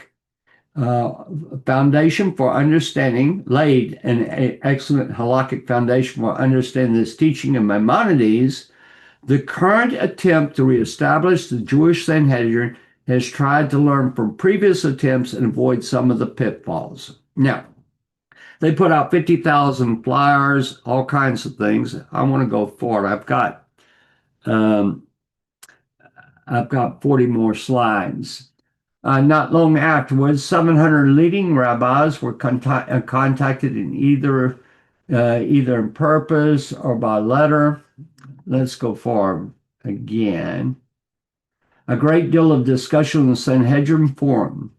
foundation for understanding, laid an excellent halakhic foundation for understanding this teaching of Maimonides, the current attempt to reestablish the Jewish Sanhedrin has tried to learn from previous attempts and avoid some of the pitfalls. Now, they put out 50,000 flyers, all kinds of things. I want to go forward. I've got 40 more slides. Not long afterwards, 700 leading rabbis were contacted in either in purpose or by letter. Let's go forward again. A great deal of discussion on the Sanhedrin forum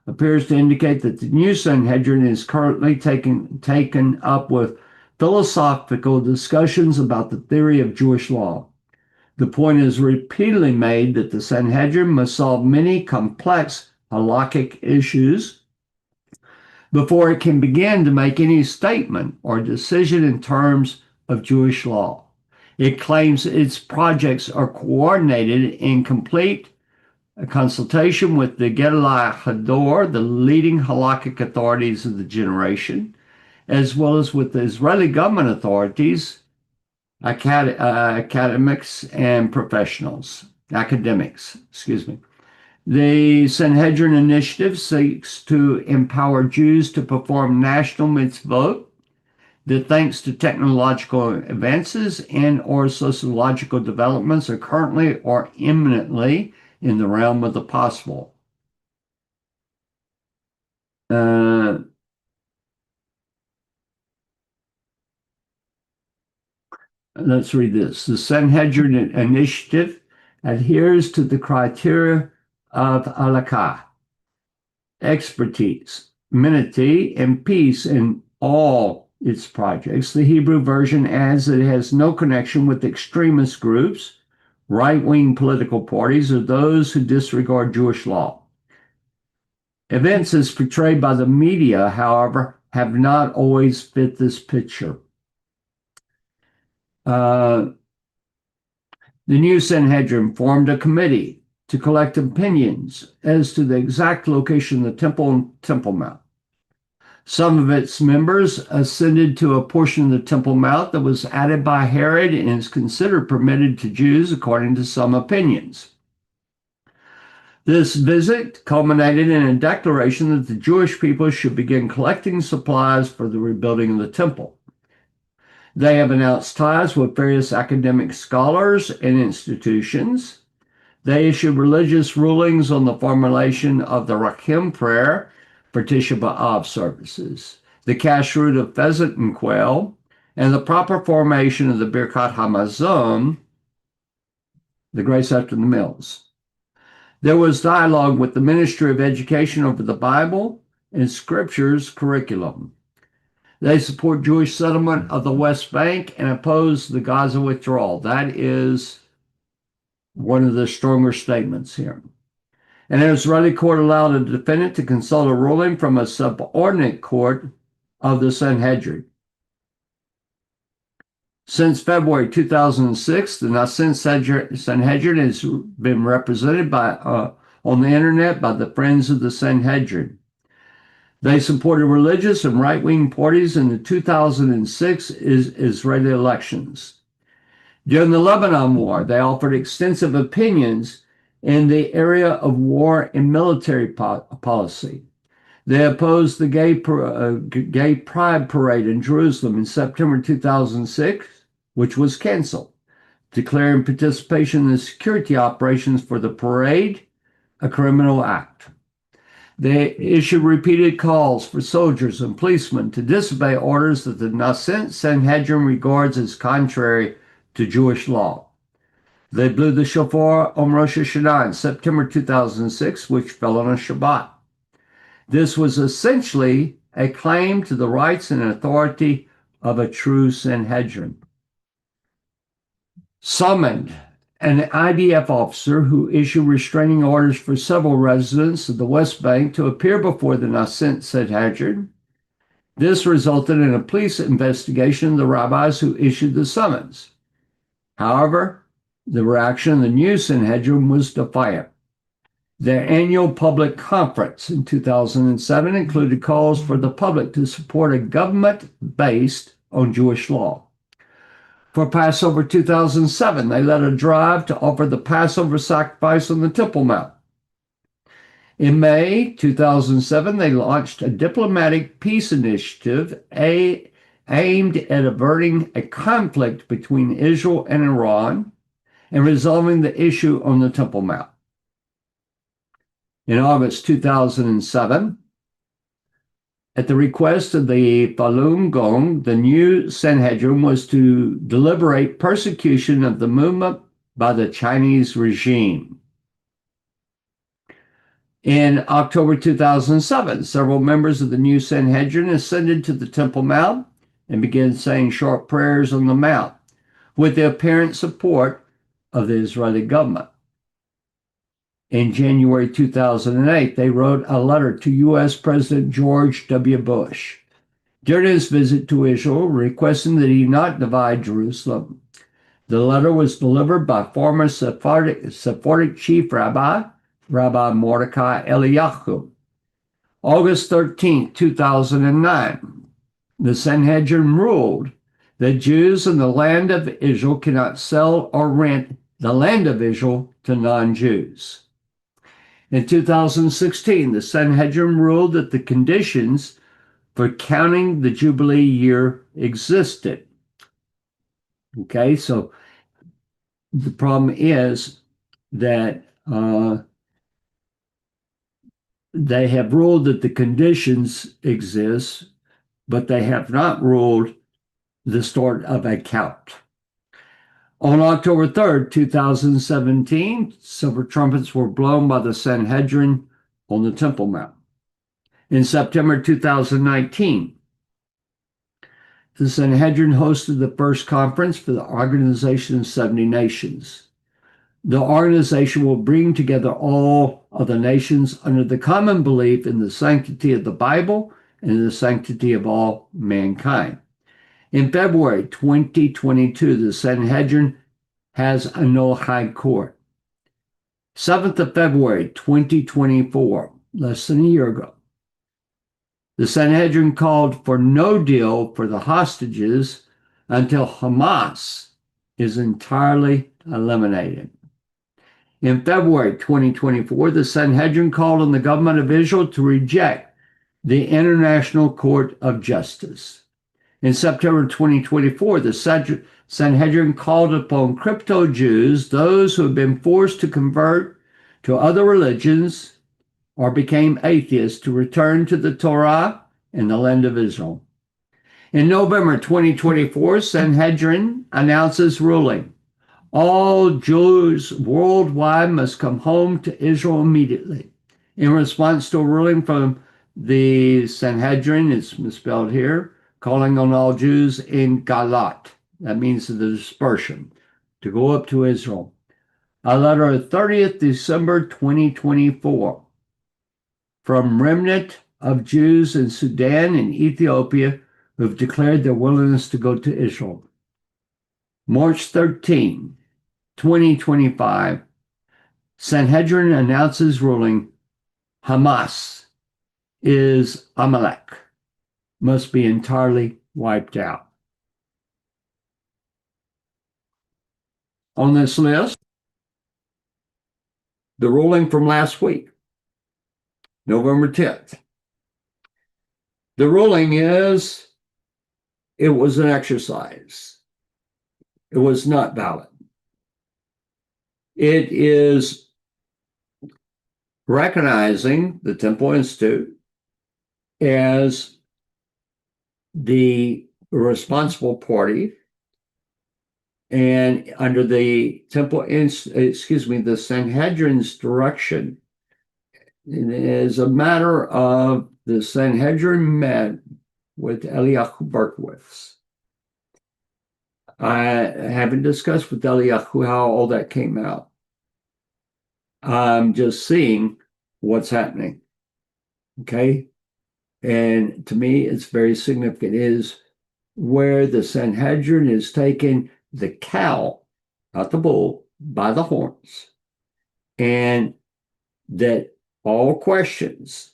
appears to indicate that the new Sanhedrin is currently taken up with philosophical discussions about the theory of Jewish law. The point is repeatedly made that the Sanhedrin must solve many complex halakhic issues before it can begin to make any statement or decision in terms of Jewish law. It claims its projects are coordinated in complete consultation with the Gedolei Hador, the leading halakhic authorities of the generation, as well as with the Israeli government authorities academics and professionals, academics, excuse me. The Sanhedrin Initiative seeks to empower Jews to perform national mitzvot that, thanks to technological advances and or sociological developments, are currently or imminently in the realm of the possible. Let's read this. The Sanhedrin Initiative adheres to the criteria of halakha, expertise, minity, and peace in all its projects. The Hebrew version adds that it has no connection with extremist groups, right-wing political parties, or those who disregard Jewish law. Events as portrayed by the media, however, have not always fit this picture. The new Sanhedrin formed a committee to collect opinions as to the exact location of the Temple and Temple Mount. Some of its members ascended to a portion of the Temple Mount that was added by Herod and is considered permitted to Jews according to some opinions. This visit culminated in a declaration that the Jewish people should begin collecting supplies for the rebuilding of the temple. They have announced ties with various academic scholars and institutions. They issued religious rulings on the formulation of the Rakim prayer for Tisha B'Av services, the kashrut of pheasant and quail, and the proper formation of the Birkat Hamazon, the grace after the meals. There was dialogue with the Ministry of Education over the Bible and Scriptures curriculum. They support Jewish settlement of the West Bank and oppose the Gaza withdrawal. That is one of the stronger statements here. An Israeli court allowed a defendant to consult a ruling from a subordinate court of the Sanhedrin. Since February 2006, the Nascent Sanhedrin has been represented on the internet by the Friends of the Sanhedrin. They supported religious and right-wing parties in the 2006 Israeli elections. During the Lebanon War, they offered extensive opinions in the area of war and military policy. They opposed the gay pride parade in Jerusalem in September 2006, which was canceled, declaring participation in the security operations for the parade a criminal act. They issued repeated calls for soldiers and policemen to disobey orders that the Nascent Sanhedrin regards as contrary to Jewish law. They blew the shofar on Rosh Hashanah in September 2006, which fell on a Shabbat. This was essentially a claim to the rights and authority of a true Sanhedrin. Summoned an IDF officer who issued restraining orders for several residents of the West Bank to appear before the Nascent Sanhedrin. This resulted in a police investigation of the rabbis who issued the summons. However, the reaction of the new Sanhedrin was defiant. Their annual public conference in 2007 included calls for the public to support a government based on Jewish law. For Passover 2007, they led a drive to offer the Passover sacrifice on the Temple Mount. In May 2007, they launched a diplomatic peace initiative aimed at averting a conflict between Israel and Iran and resolving the issue on the Temple Mount. In August 2007, at the request of the Falun Gong, the new Sanhedrin was to deliberate persecution of the movement by the Chinese regime. In October 2007, several members of the new Sanhedrin ascended to the Temple Mount and began saying short prayers on the Mount with the apparent support of the Israeli government. In January 2008, they wrote a letter to U.S. President George W. Bush during his visit to Israel, requesting that he not divide Jerusalem. The letter was delivered by former Sephardic Chief Rabbi Mordecai Eliyahu. August 13, 2009, the Sanhedrin ruled The Jews in the land of Israel cannot sell or rent the land of Israel to non-Jews. In 2016, the Sanhedrin ruled that the conditions for counting the Jubilee year existed. Okay, so the problem is that they have ruled that the conditions exist, but they have not ruled the start of a count. On October 3rd, 2017, silver trumpets were blown by the Sanhedrin on the Temple Mount. In September 2019, the Sanhedrin hosted the first conference for the Organization of 70 Nations. The organization will bring together all of the nations under the common belief in the sanctity of the Bible and the sanctity of all mankind. In February 2022, the Sanhedrin has a no high court. 7th of February 2024, less than a year ago, the Sanhedrin called for no deal for the hostages until Hamas is entirely eliminated. In February 2024, the Sanhedrin called on the government of Israel to reject the International Court of Justice. In September 2024, the Sanhedrin called upon crypto Jews, those who have been forced to convert to other religions or became atheists, to return to the Torah and the land of Israel. In November 2024, Sanhedrin announces ruling. All Jews worldwide must come home to Israel immediately. In response to a ruling from the Sanhedrin, it's misspelled here, calling on all Jews in Galat, that means the dispersion, to go up to Israel. A letter of 30th December 2024 from remnant of Jews in Sudan and Ethiopia who have declared their willingness to go to Israel. March 13, 2025, Sanhedrin announces ruling Hamas is Amalek, must be entirely wiped out. On this list, the ruling from last week, November 10th. The ruling is it was an exercise. It was not valid. It is recognizing the Temple Institute as the responsible party, and under the the Sanhedrin's direction, as a matter of the Sanhedrin met with Eliyahu Berkowitz. I haven't discussed with Eliyahu how all that came out. I'm just seeing what's happening. Okay. And to me, it's very significant. It is where the Sanhedrin is taking the cow, not the bull, by the horns, and that all questions,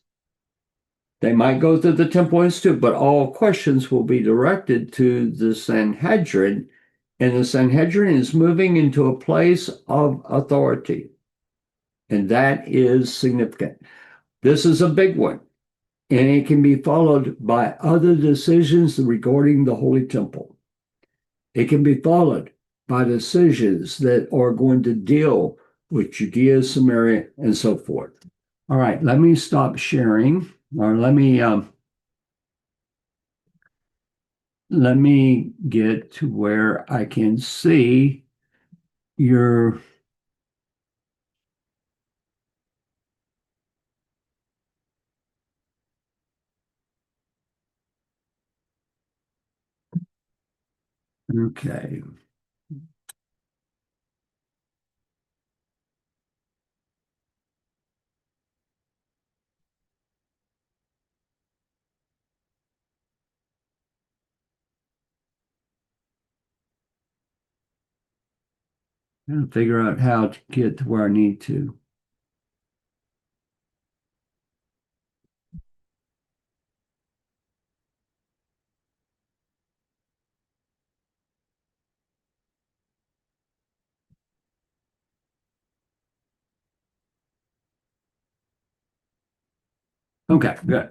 they might go through the Temple Institute, but all questions will be directed to the Sanhedrin, and the Sanhedrin is moving into a place of authority. And that is significant. This is a big one, and it can be followed by other decisions regarding the Holy Temple. It can be followed by decisions that are going to deal with Judea, Samaria, and so forth. All right, let me stop sharing, or let me get to where I can see your okay. And figure out how to get to where I need to. Okay, good.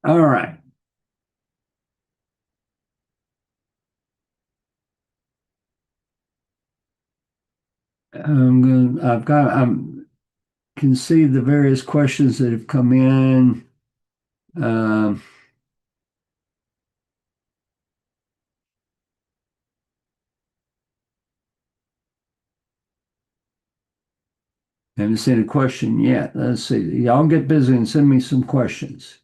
All right. Can see the various questions that have come in. Um, haven't seen a question yet. Let's see. Y'all get busy and send me some questions.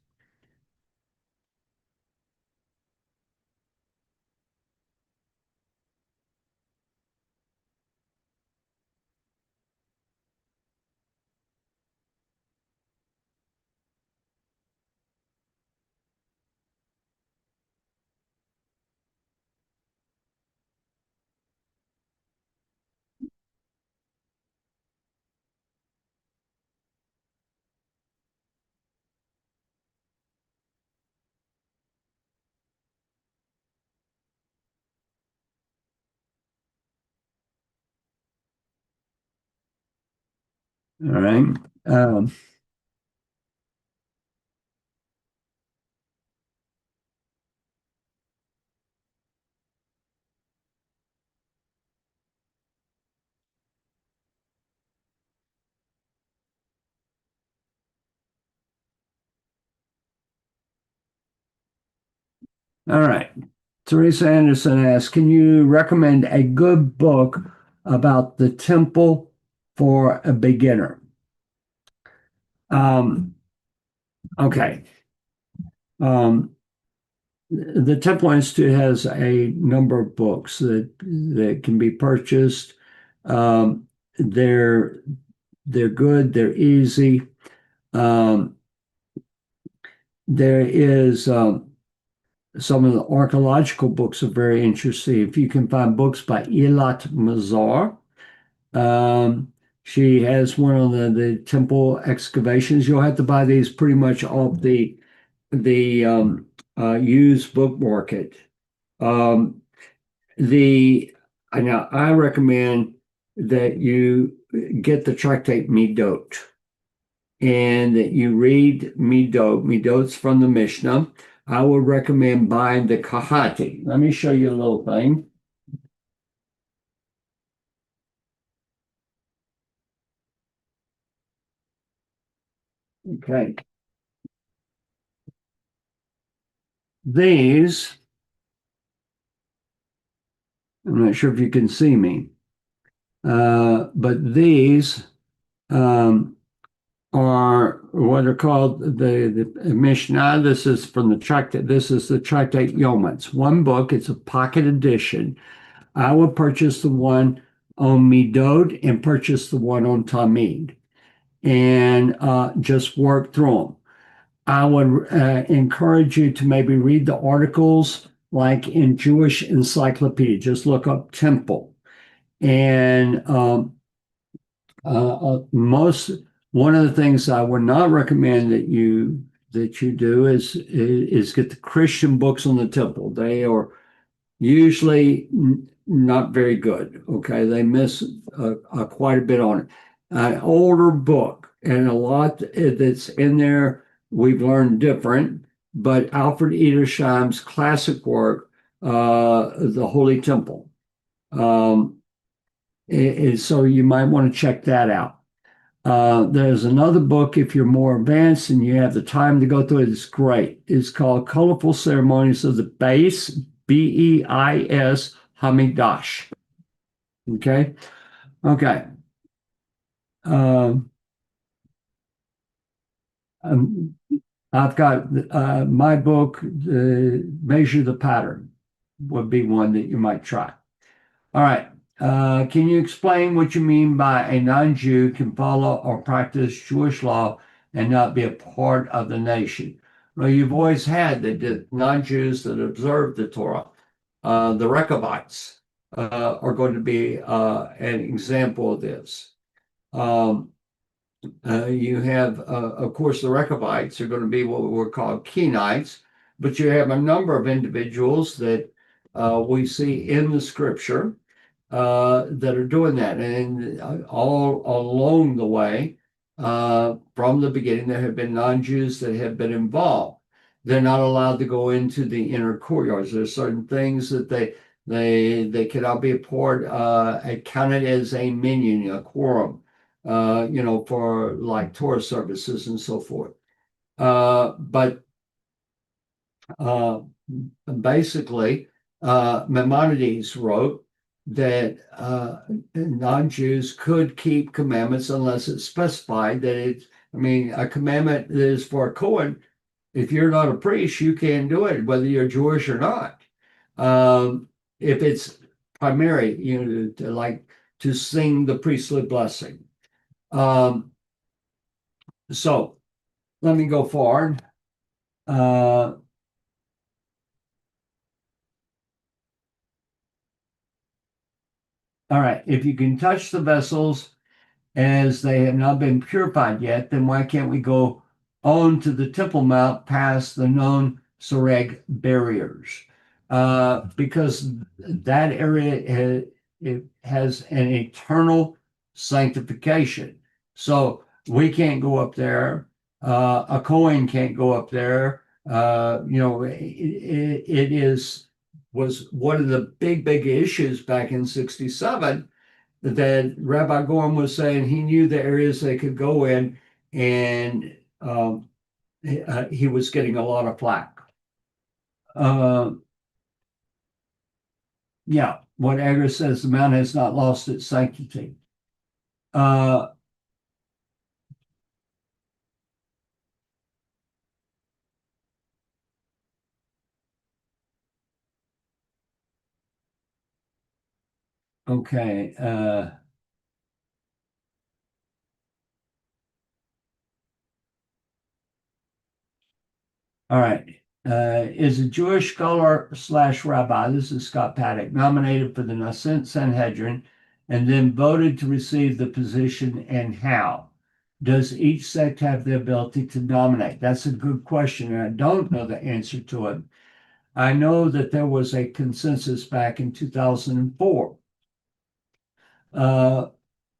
All right. All right. Teresa Anderson asks, can you recommend a good book about the temple for a beginner? Okay. The Temple Institute has a number of books that can be purchased. Um, they're they're good. They're easy. Um, there is some of the archaeological books are very interesting. If you can find books by Eilat Mazar, um, she has one on the temple excavations. You'll have to buy these pretty much off the used book market. Um, the Now I recommend that you get the tractate Midot and that you read Midot. Midot's from the Mishnah. I would recommend buying the Kahati. Let me show you a little thing. Okay. These, I'm not sure if you can see me, but these are what are called the Mishnah. This is from the tractate. This is the tractate Yoma. It's one book. It's a pocket edition. I would purchase the one on Midot and purchase the one on Tamid and just work through them. I would encourage you to maybe read the articles like in Jewish Encyclopedia. Just look up temple. And most one of the things I would not recommend that you do is get the Christian books on the temple. They are usually not very good. Okay, they miss quite a bit on it. An older book and a lot that's in there we've learned different, but Alfred Edersheim's classic work, The Holy Temple. So you might want to check that out. There's another book, if you're more advanced and you have the time to go through it, it's great. It's called Colorful Ceremonies of the Beis, Beis Hamikdash. Okay. Okay. I've got my book, Measure the Pattern, would be one that you might try. All right. Can you explain what you mean by a non-Jew can follow or practice Jewish law and not be a part of the nation? Well, you've always had the non-Jews that observe the Torah. The Rechabites are going to be an example of this. You have, of course, the Rechabites are going to be what were called Kenites, but you have a number of individuals that we see in the scripture that are doing that. And all along the way, from the beginning, there have been non-Jews that have been involved. They're not allowed to go into the inner courtyards. There are certain things that they cannot be a part, counted as a minyan, a quorum, for like Torah services and so forth. But basically, Maimonides wrote that non-Jews could keep commandments unless it's specified that a commandment that is for a Cohen. If you're not a priest, you can't do it, whether you're Jewish or not. If it's primary, to sing the priestly blessing. So let me go forward. All right, if you can touch the vessels as they have not been purified yet, then why can't we go on to the Temple Mount past the known Sereg barriers? Because that area has an eternal sanctification. So we can't go up there. A Kohen can't go up there. Was one of the big issues back in 67 that Rabbi Gorham was saying he knew the areas they could go in, and he was getting a lot of flack. Yeah, what Agar says, the mount has not lost its sanctity. Okay. All right. Is a Jewish scholar / rabbi, this is Scott Paddock, nominated for the Nascent Sanhedrin and then voted to receive the position, and how? Does each sect have the ability to nominate? That's a good question, and I don't know the answer to it. I know that there was a consensus back in 2004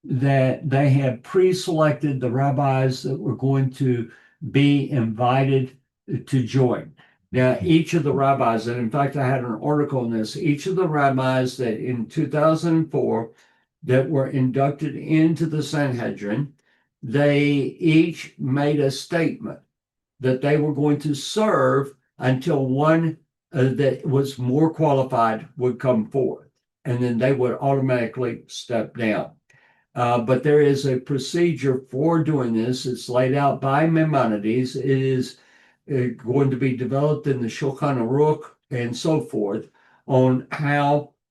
that they had pre-selected the rabbis that were going to be invited to join. Now, each of the rabbis, and in fact, I had an article on this, each of the rabbis that in 2004 that were inducted into the Sanhedrin, they each made a statement that they were going to serve until one that was more qualified would come forth, and then they would automatically step down. But there is a procedure for doing this. It's laid out by Maimonides. It is going to be developed in the Shulchan Aruch and so forth on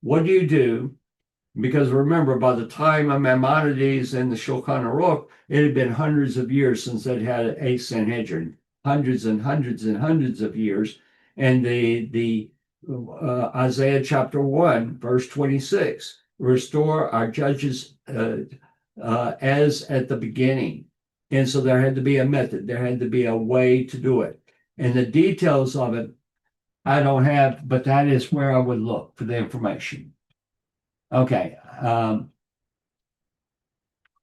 what do you do? Because remember, by the time of Maimonides and the Shulchan Aruch, it had been hundreds of years since they'd had a Sanhedrin, hundreds and hundreds and hundreds of years. And the Isaiah chapter 1, verse 26, restore our judges as at the beginning. And so there had to be a method, there had to be a way to do it. And the details of it, I don't have, but that is where I would look for the information. Okay. All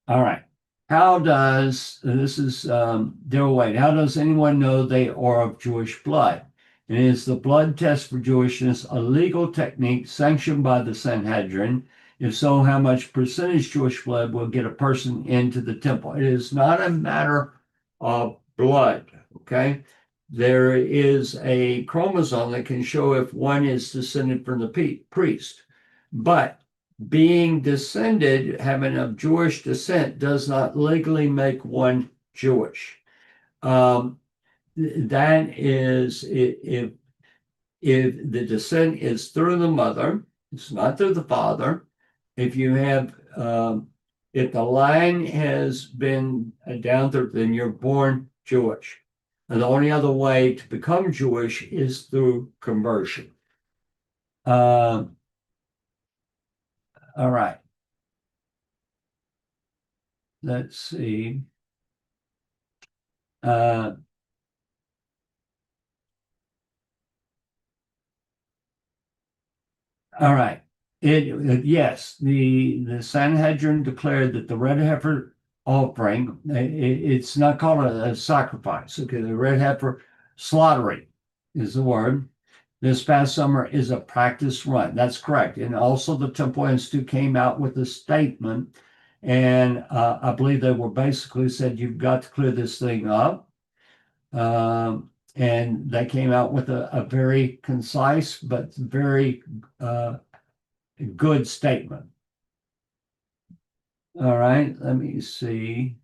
right. How does, this is Daryl Wade, how does anyone know they are of Jewish blood? And is the blood test for Jewishness a legal technique sanctioned by the Sanhedrin? If so, how much percentage Jewish blood will get a person into the temple? It is not a matter of blood, okay? There is a chromosome that can show if one is descended from the priest, but being descended, having of Jewish descent, does not legally make one Jewish. That is, if the descent is through the mother, it's not through the father. If you have, if the line has been down through, then you're born Jewish. And the only other way to become Jewish is through conversion. All right. Let's see. All right. Yes, the Sanhedrin declared that the red heifer offering, it's not called a sacrifice. Okay, the red heifer slaughtering is the word. This past summer is a practice run. That's correct. And also the Temple Institute came out with a statement, and I believe they were basically said, you've got to clear this thing up. And they came out with a very concise but very good statement. All right, let me see.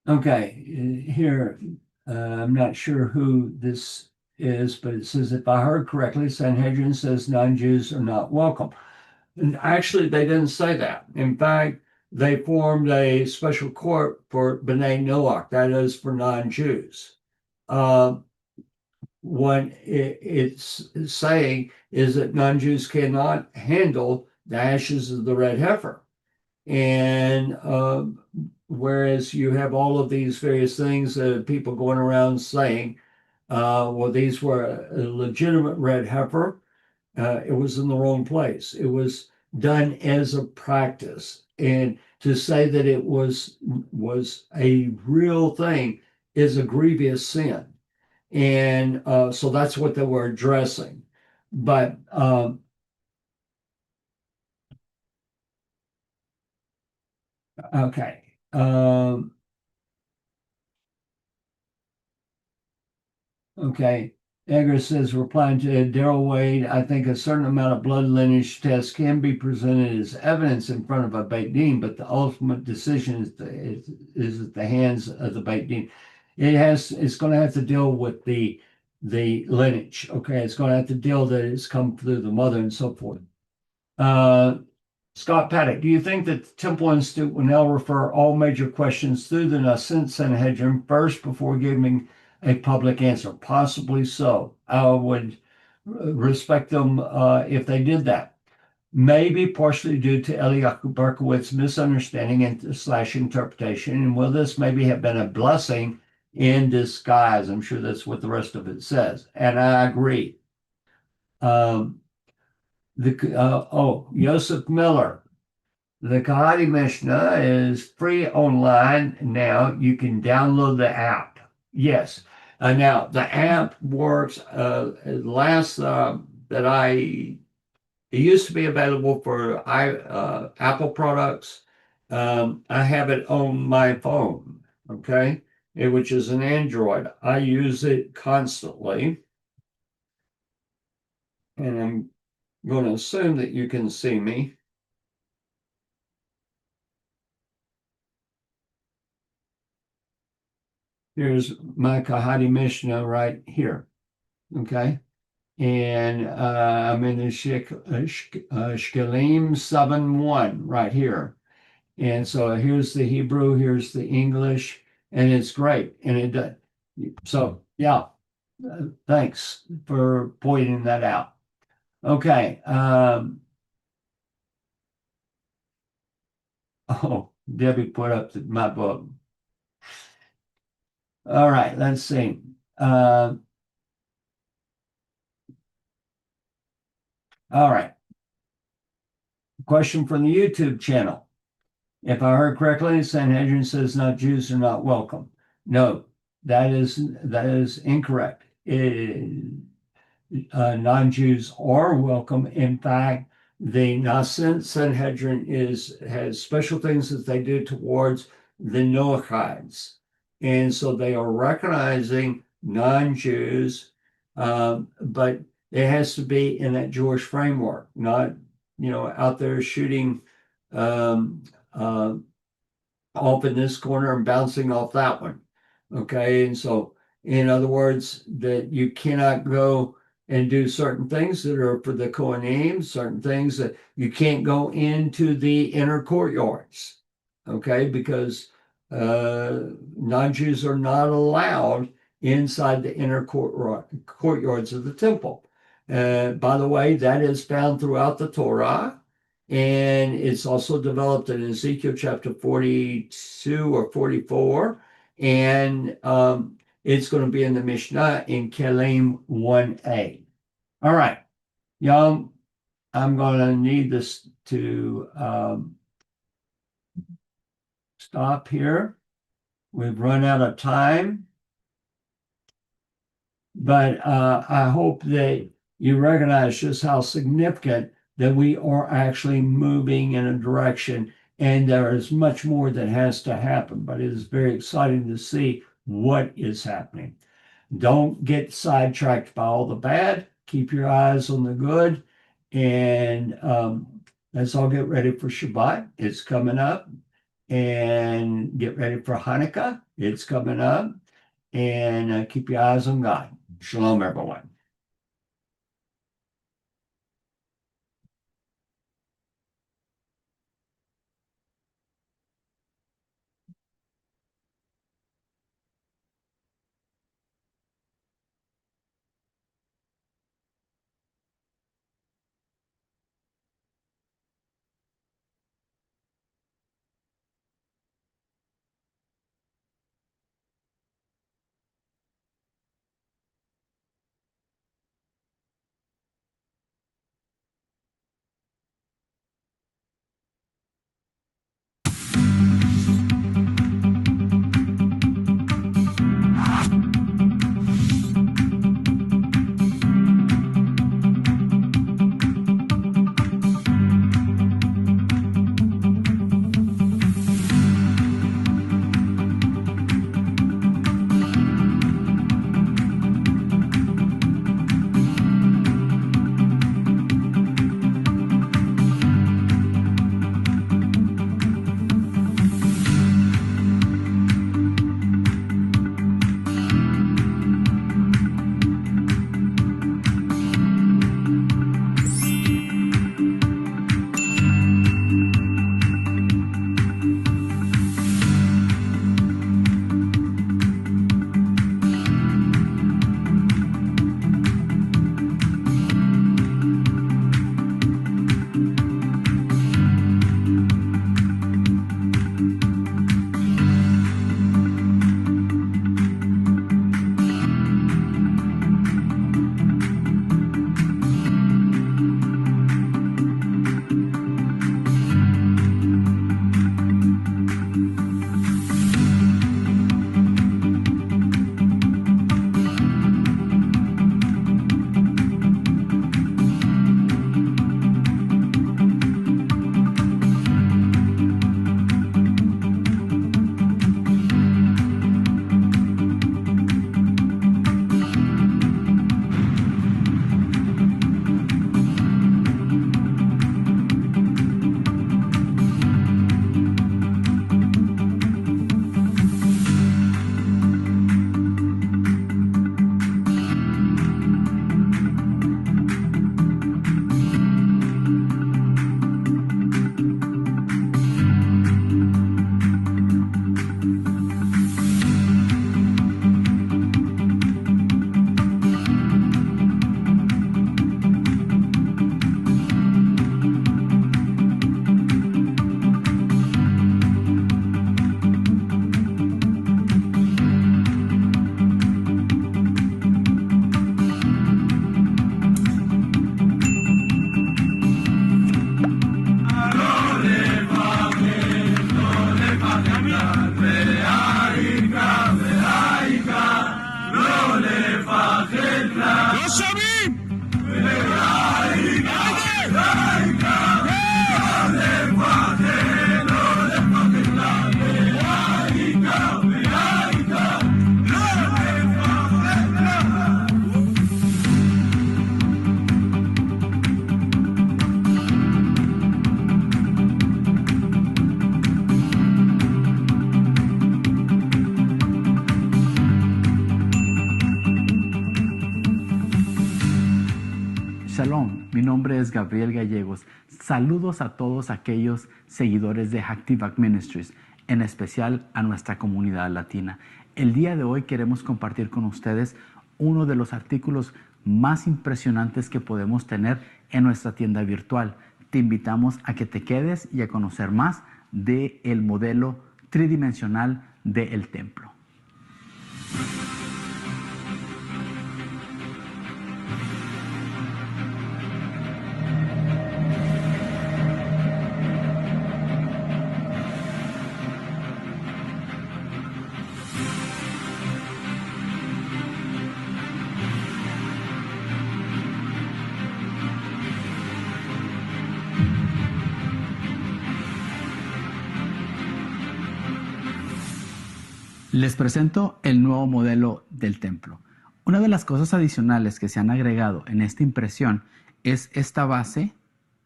Okay, here, I'm not sure who this is, but it says, if I heard correctly, Sanhedrin says non-Jews are not welcome. And actually, they didn't say that. In fact, they formed a special court for B'nai Noach, that is for non-Jews. What it's saying is that non-Jews cannot handle the ashes of the red heifer. And whereas you have all of these various things, people going around saying, well, these were a legitimate red heifer. It was in the wrong place. It was done as a practice. And to say that it was a real thing is a grievous sin. And so that's what they were addressing. But okay. Okay. Edgar says, replying to Daryl Wade, I think a certain amount of blood lineage tests can be presented as evidence in front of a Beit Din, but the ultimate decision is at the hands of the Beit Din. It's going to have to deal with the lineage. Okay, it's going to have to deal that it's come through the mother and so forth. Scott Paddock, do you think that the Temple Institute will now refer all major questions through the Nascent Sanhedrin first before giving a public answer? Possibly so. I would respect them if they did that. Maybe partially due to Eliyahu Berkowitz's misunderstanding and slash interpretation. And will this maybe have been a blessing in disguise? I'm sure that's what the rest of it says. And I agree. Joseph Miller. The Kahati Mishnah is free online now. You can download the app. Yes. Now the app works. Last that it used to be available for Apple products. I have it on my phone. Okay, which is an Android. I use it constantly, and I'm going to assume that you can see me. Here's my Kahati Mishnah right here. Okay. And I'm in the Shkelim 7:1 right here. And so here's the Hebrew, here's the English, and it's great. And it does. So, yeah, thanks for pointing that out. Okay. Debbie put up my book. All right, let's see. All right. Question from the YouTube channel. If I heard correctly, Sanhedrin says not Jews are not welcome. No, that is incorrect. Non-Jews are welcome. In fact, the Nascent Sanhedrin has special things that they do towards the Noachides. And so they are recognizing non-Jews, but it has to be in that Jewish framework, not, out there shooting off in this corner and bouncing off that one. Okay. And so, in other words, that you cannot go and do certain things that are for the Kohanim, certain things that you can't go into the inner courtyards. Okay. Because Non-Jews are not allowed inside the inner courtyards of the temple. By the way, that is found throughout the Torah, and it's also developed in Ezekiel chapter 42 or 44, and it's going to be in the Mishnah in Kelim 1a. All right, y'all, I'm going to need this to stop here. We've run out of time, but I hope that you recognize just how significant that we are actually moving in a direction, and there is much more that has to happen, but it is very exciting to see what is happening. Don't get sidetracked by all the bad. Keep your eyes on the good, and let's all get ready for Shabbat. It's coming up. And get ready for Hanukkah. It's coming up. And keep your eyes on God. Shalom, everyone. Shalom, mi nombre es Gabriel Gallegos. Saludos a todos aquellos seguidores de Active Ministries. en especial a nuestra comunidad latina. El día de hoy queremos compartir con ustedes uno de los artículos más impresionantes que podemos tener en nuestra tienda virtual. Te invitamos a que te quedes y a conocer más del modelo tridimensional del templo. Les presento el nuevo modelo del templo. Una de las cosas adicionales que se han agregado en esta impresión es esta base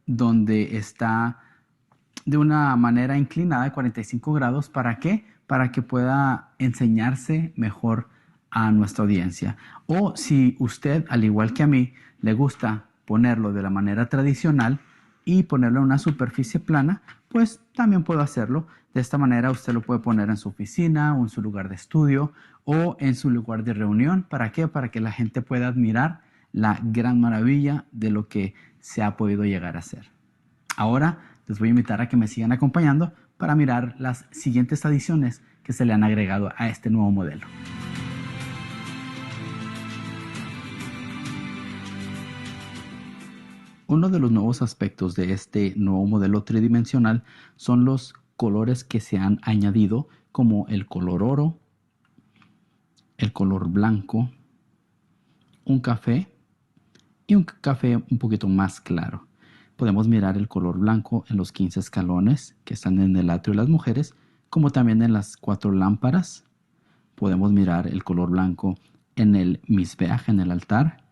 donde está de una manera inclinada de 45 grados. ¿Para qué? Para que pueda enseñarse mejor a nuestra audiencia. O si usted, al igual que a mí, le gusta ponerlo de la manera tradicional y ponerlo en una superficie plana, pues también puedo hacerlo. De esta manera usted lo puede poner en su oficina o en su lugar de estudio o en su lugar de reunión. ¿Para qué? Para que la gente pueda admirar la gran maravilla de lo que se ha podido llegar a hacer. Ahora les voy a invitar a que me sigan acompañando para mirar las siguientes adiciones que se le han agregado a este nuevo modelo. Uno de los nuevos aspectos de este nuevo modelo tridimensional son los colores que se han añadido, como el color oro, el color blanco, un café y un café un poquito más claro. Podemos mirar el color blanco en los 15 escalones que están en el atrio de las mujeres, como también en las 4 lámparas. Podemos mirar el color blanco en el misbeaj, en el altar,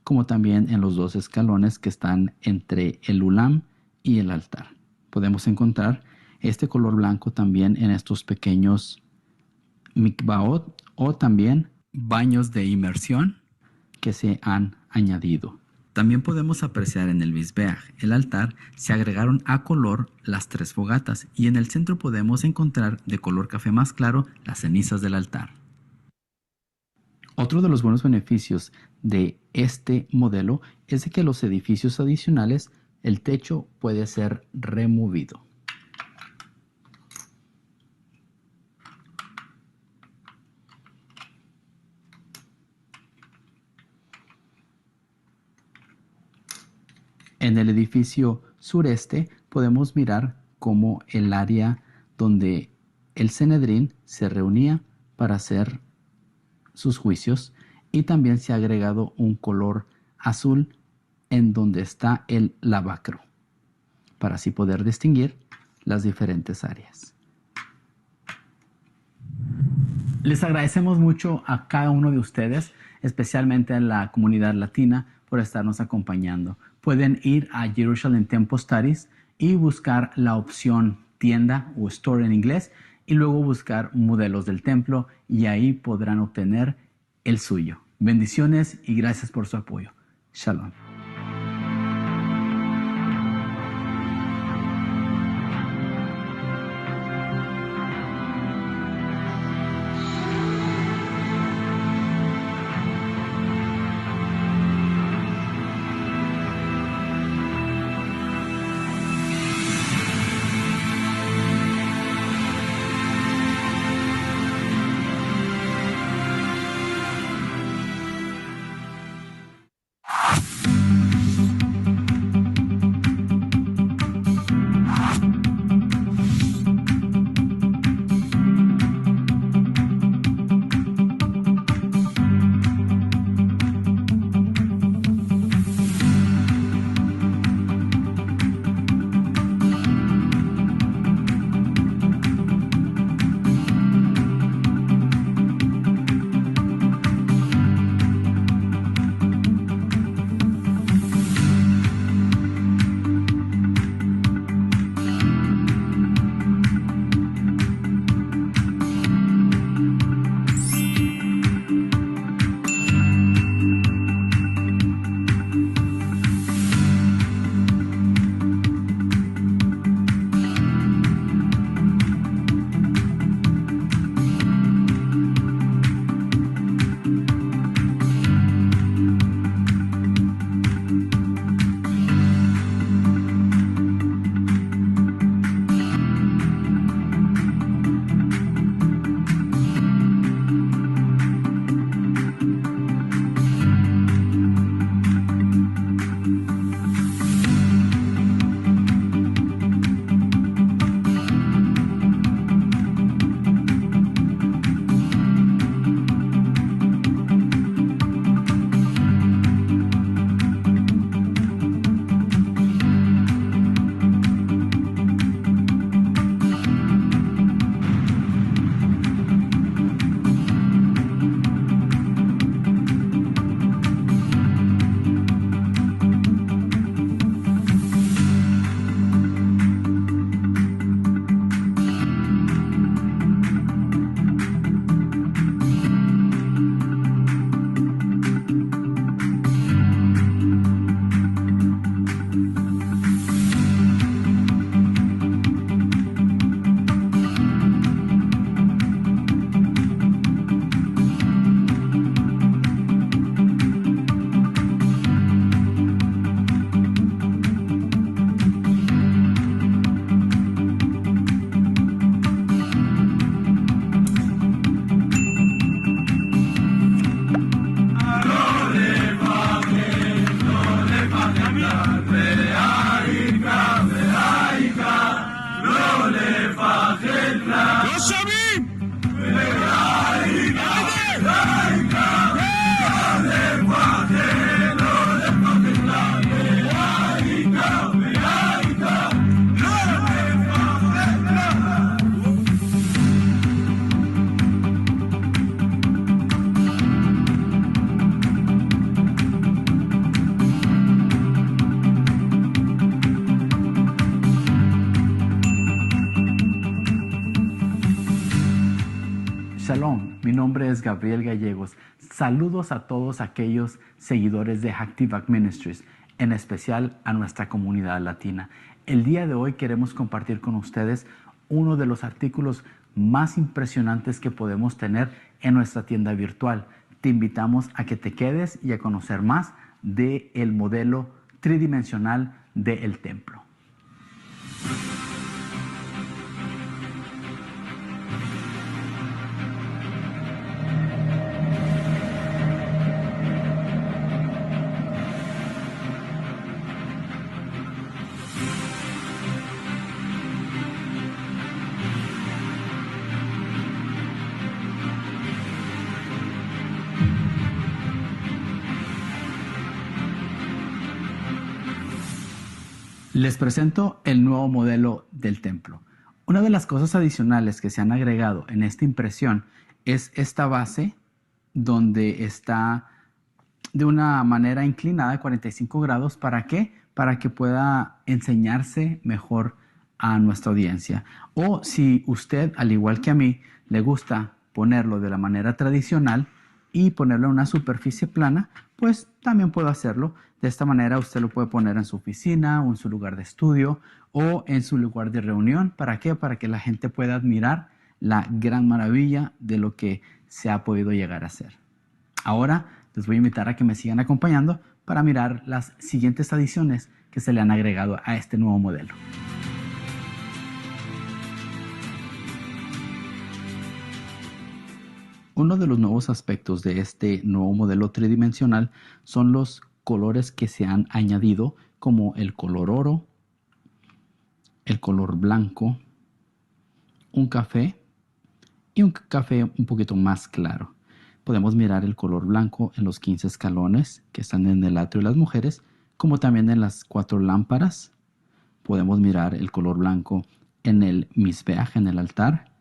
como también en los 2 escalones que están entre el ulam y el altar. Podemos encontrar este color blanco también en estos pequeños mikvaot o también baños de inmersión que se han añadido. También podemos apreciar en el misbeaj, el altar, se agregaron a color las 3 fogatas y en el centro podemos encontrar de color café más claro las cenizas del altar. Otro de los buenos beneficios de este modelo es de que los edificios adicionales, el techo puede ser removido. En el edificio sureste podemos mirar cómo el área donde el Sanhedrin se reunía para hacer sus juicios, y también se ha agregado un color azul en donde está el lavacro, para así poder distinguir las diferentes áreas. Les agradecemos mucho a cada uno de ustedes, especialmente a la comunidad latina, por estarnos acompañando. Pueden ir a Jerusalem Temple Studies y buscar la opción tienda o store en inglés y luego buscar modelos del templo y ahí podrán obtener el suyo. Bendiciones y gracias por su apoyo. Shalom. ustedes Gabriel Gallegos. Saludos a todos aquellos seguidores de Active Back Ministries, en especial a nuestra comunidad latina. El día de hoy queremos compartir con ustedes uno de los artículos más impresionantes que podemos tener en nuestra tienda virtual. Te invitamos a que te quedes y a conocer más del modelo tridimensional del templo. Les presento el nuevo modelo del templo. Una de las cosas adicionales que se han agregado en esta impresión es esta base donde está de una manera inclinada de 45 grados. ¿Para qué? Para que pueda enseñarse mejor a nuestra audiencia. O si usted, al igual que a mí, le gusta ponerlo de la manera tradicional y ponerlo en una superficie plana, pues también puedo hacerlo. De esta manera usted lo puede poner en su oficina o en su lugar de estudio o en su lugar de reunión. ¿Para qué? Para que la gente pueda admirar la gran maravilla de lo que se ha podido llegar a hacer. Ahora les voy a invitar a que me sigan acompañando para mirar las siguientes adiciones que se le han agregado a este nuevo modelo. Uno de los nuevos aspectos de este nuevo modelo tridimensional son los colores que se han añadido, como el color oro, el color blanco, un café y un café un poquito más claro. Podemos mirar el color blanco en los 15 escalones que están en el atrio de las mujeres, como también en las 4 lámparas. Podemos mirar el color blanco en el misbeach, en el altar,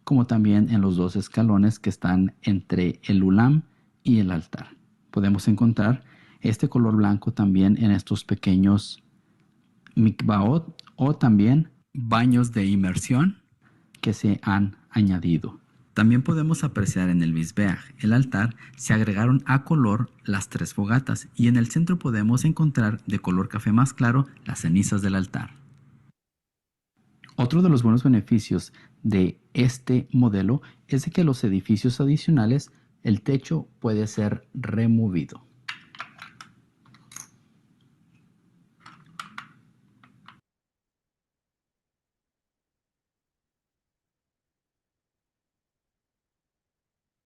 como también en los 2 escalones que están entre el ulam y el altar. Podemos encontrar este color blanco también en estos pequeños mikvaot o también baños de inmersión que se han añadido. También podemos apreciar en el misbeach, el altar, se agregaron a color las 3 fogatas y en el centro podemos encontrar de color café más claro las cenizas del altar. Otro de los buenos beneficios de este modelo es de que los edificios adicionales, el techo puede ser removido.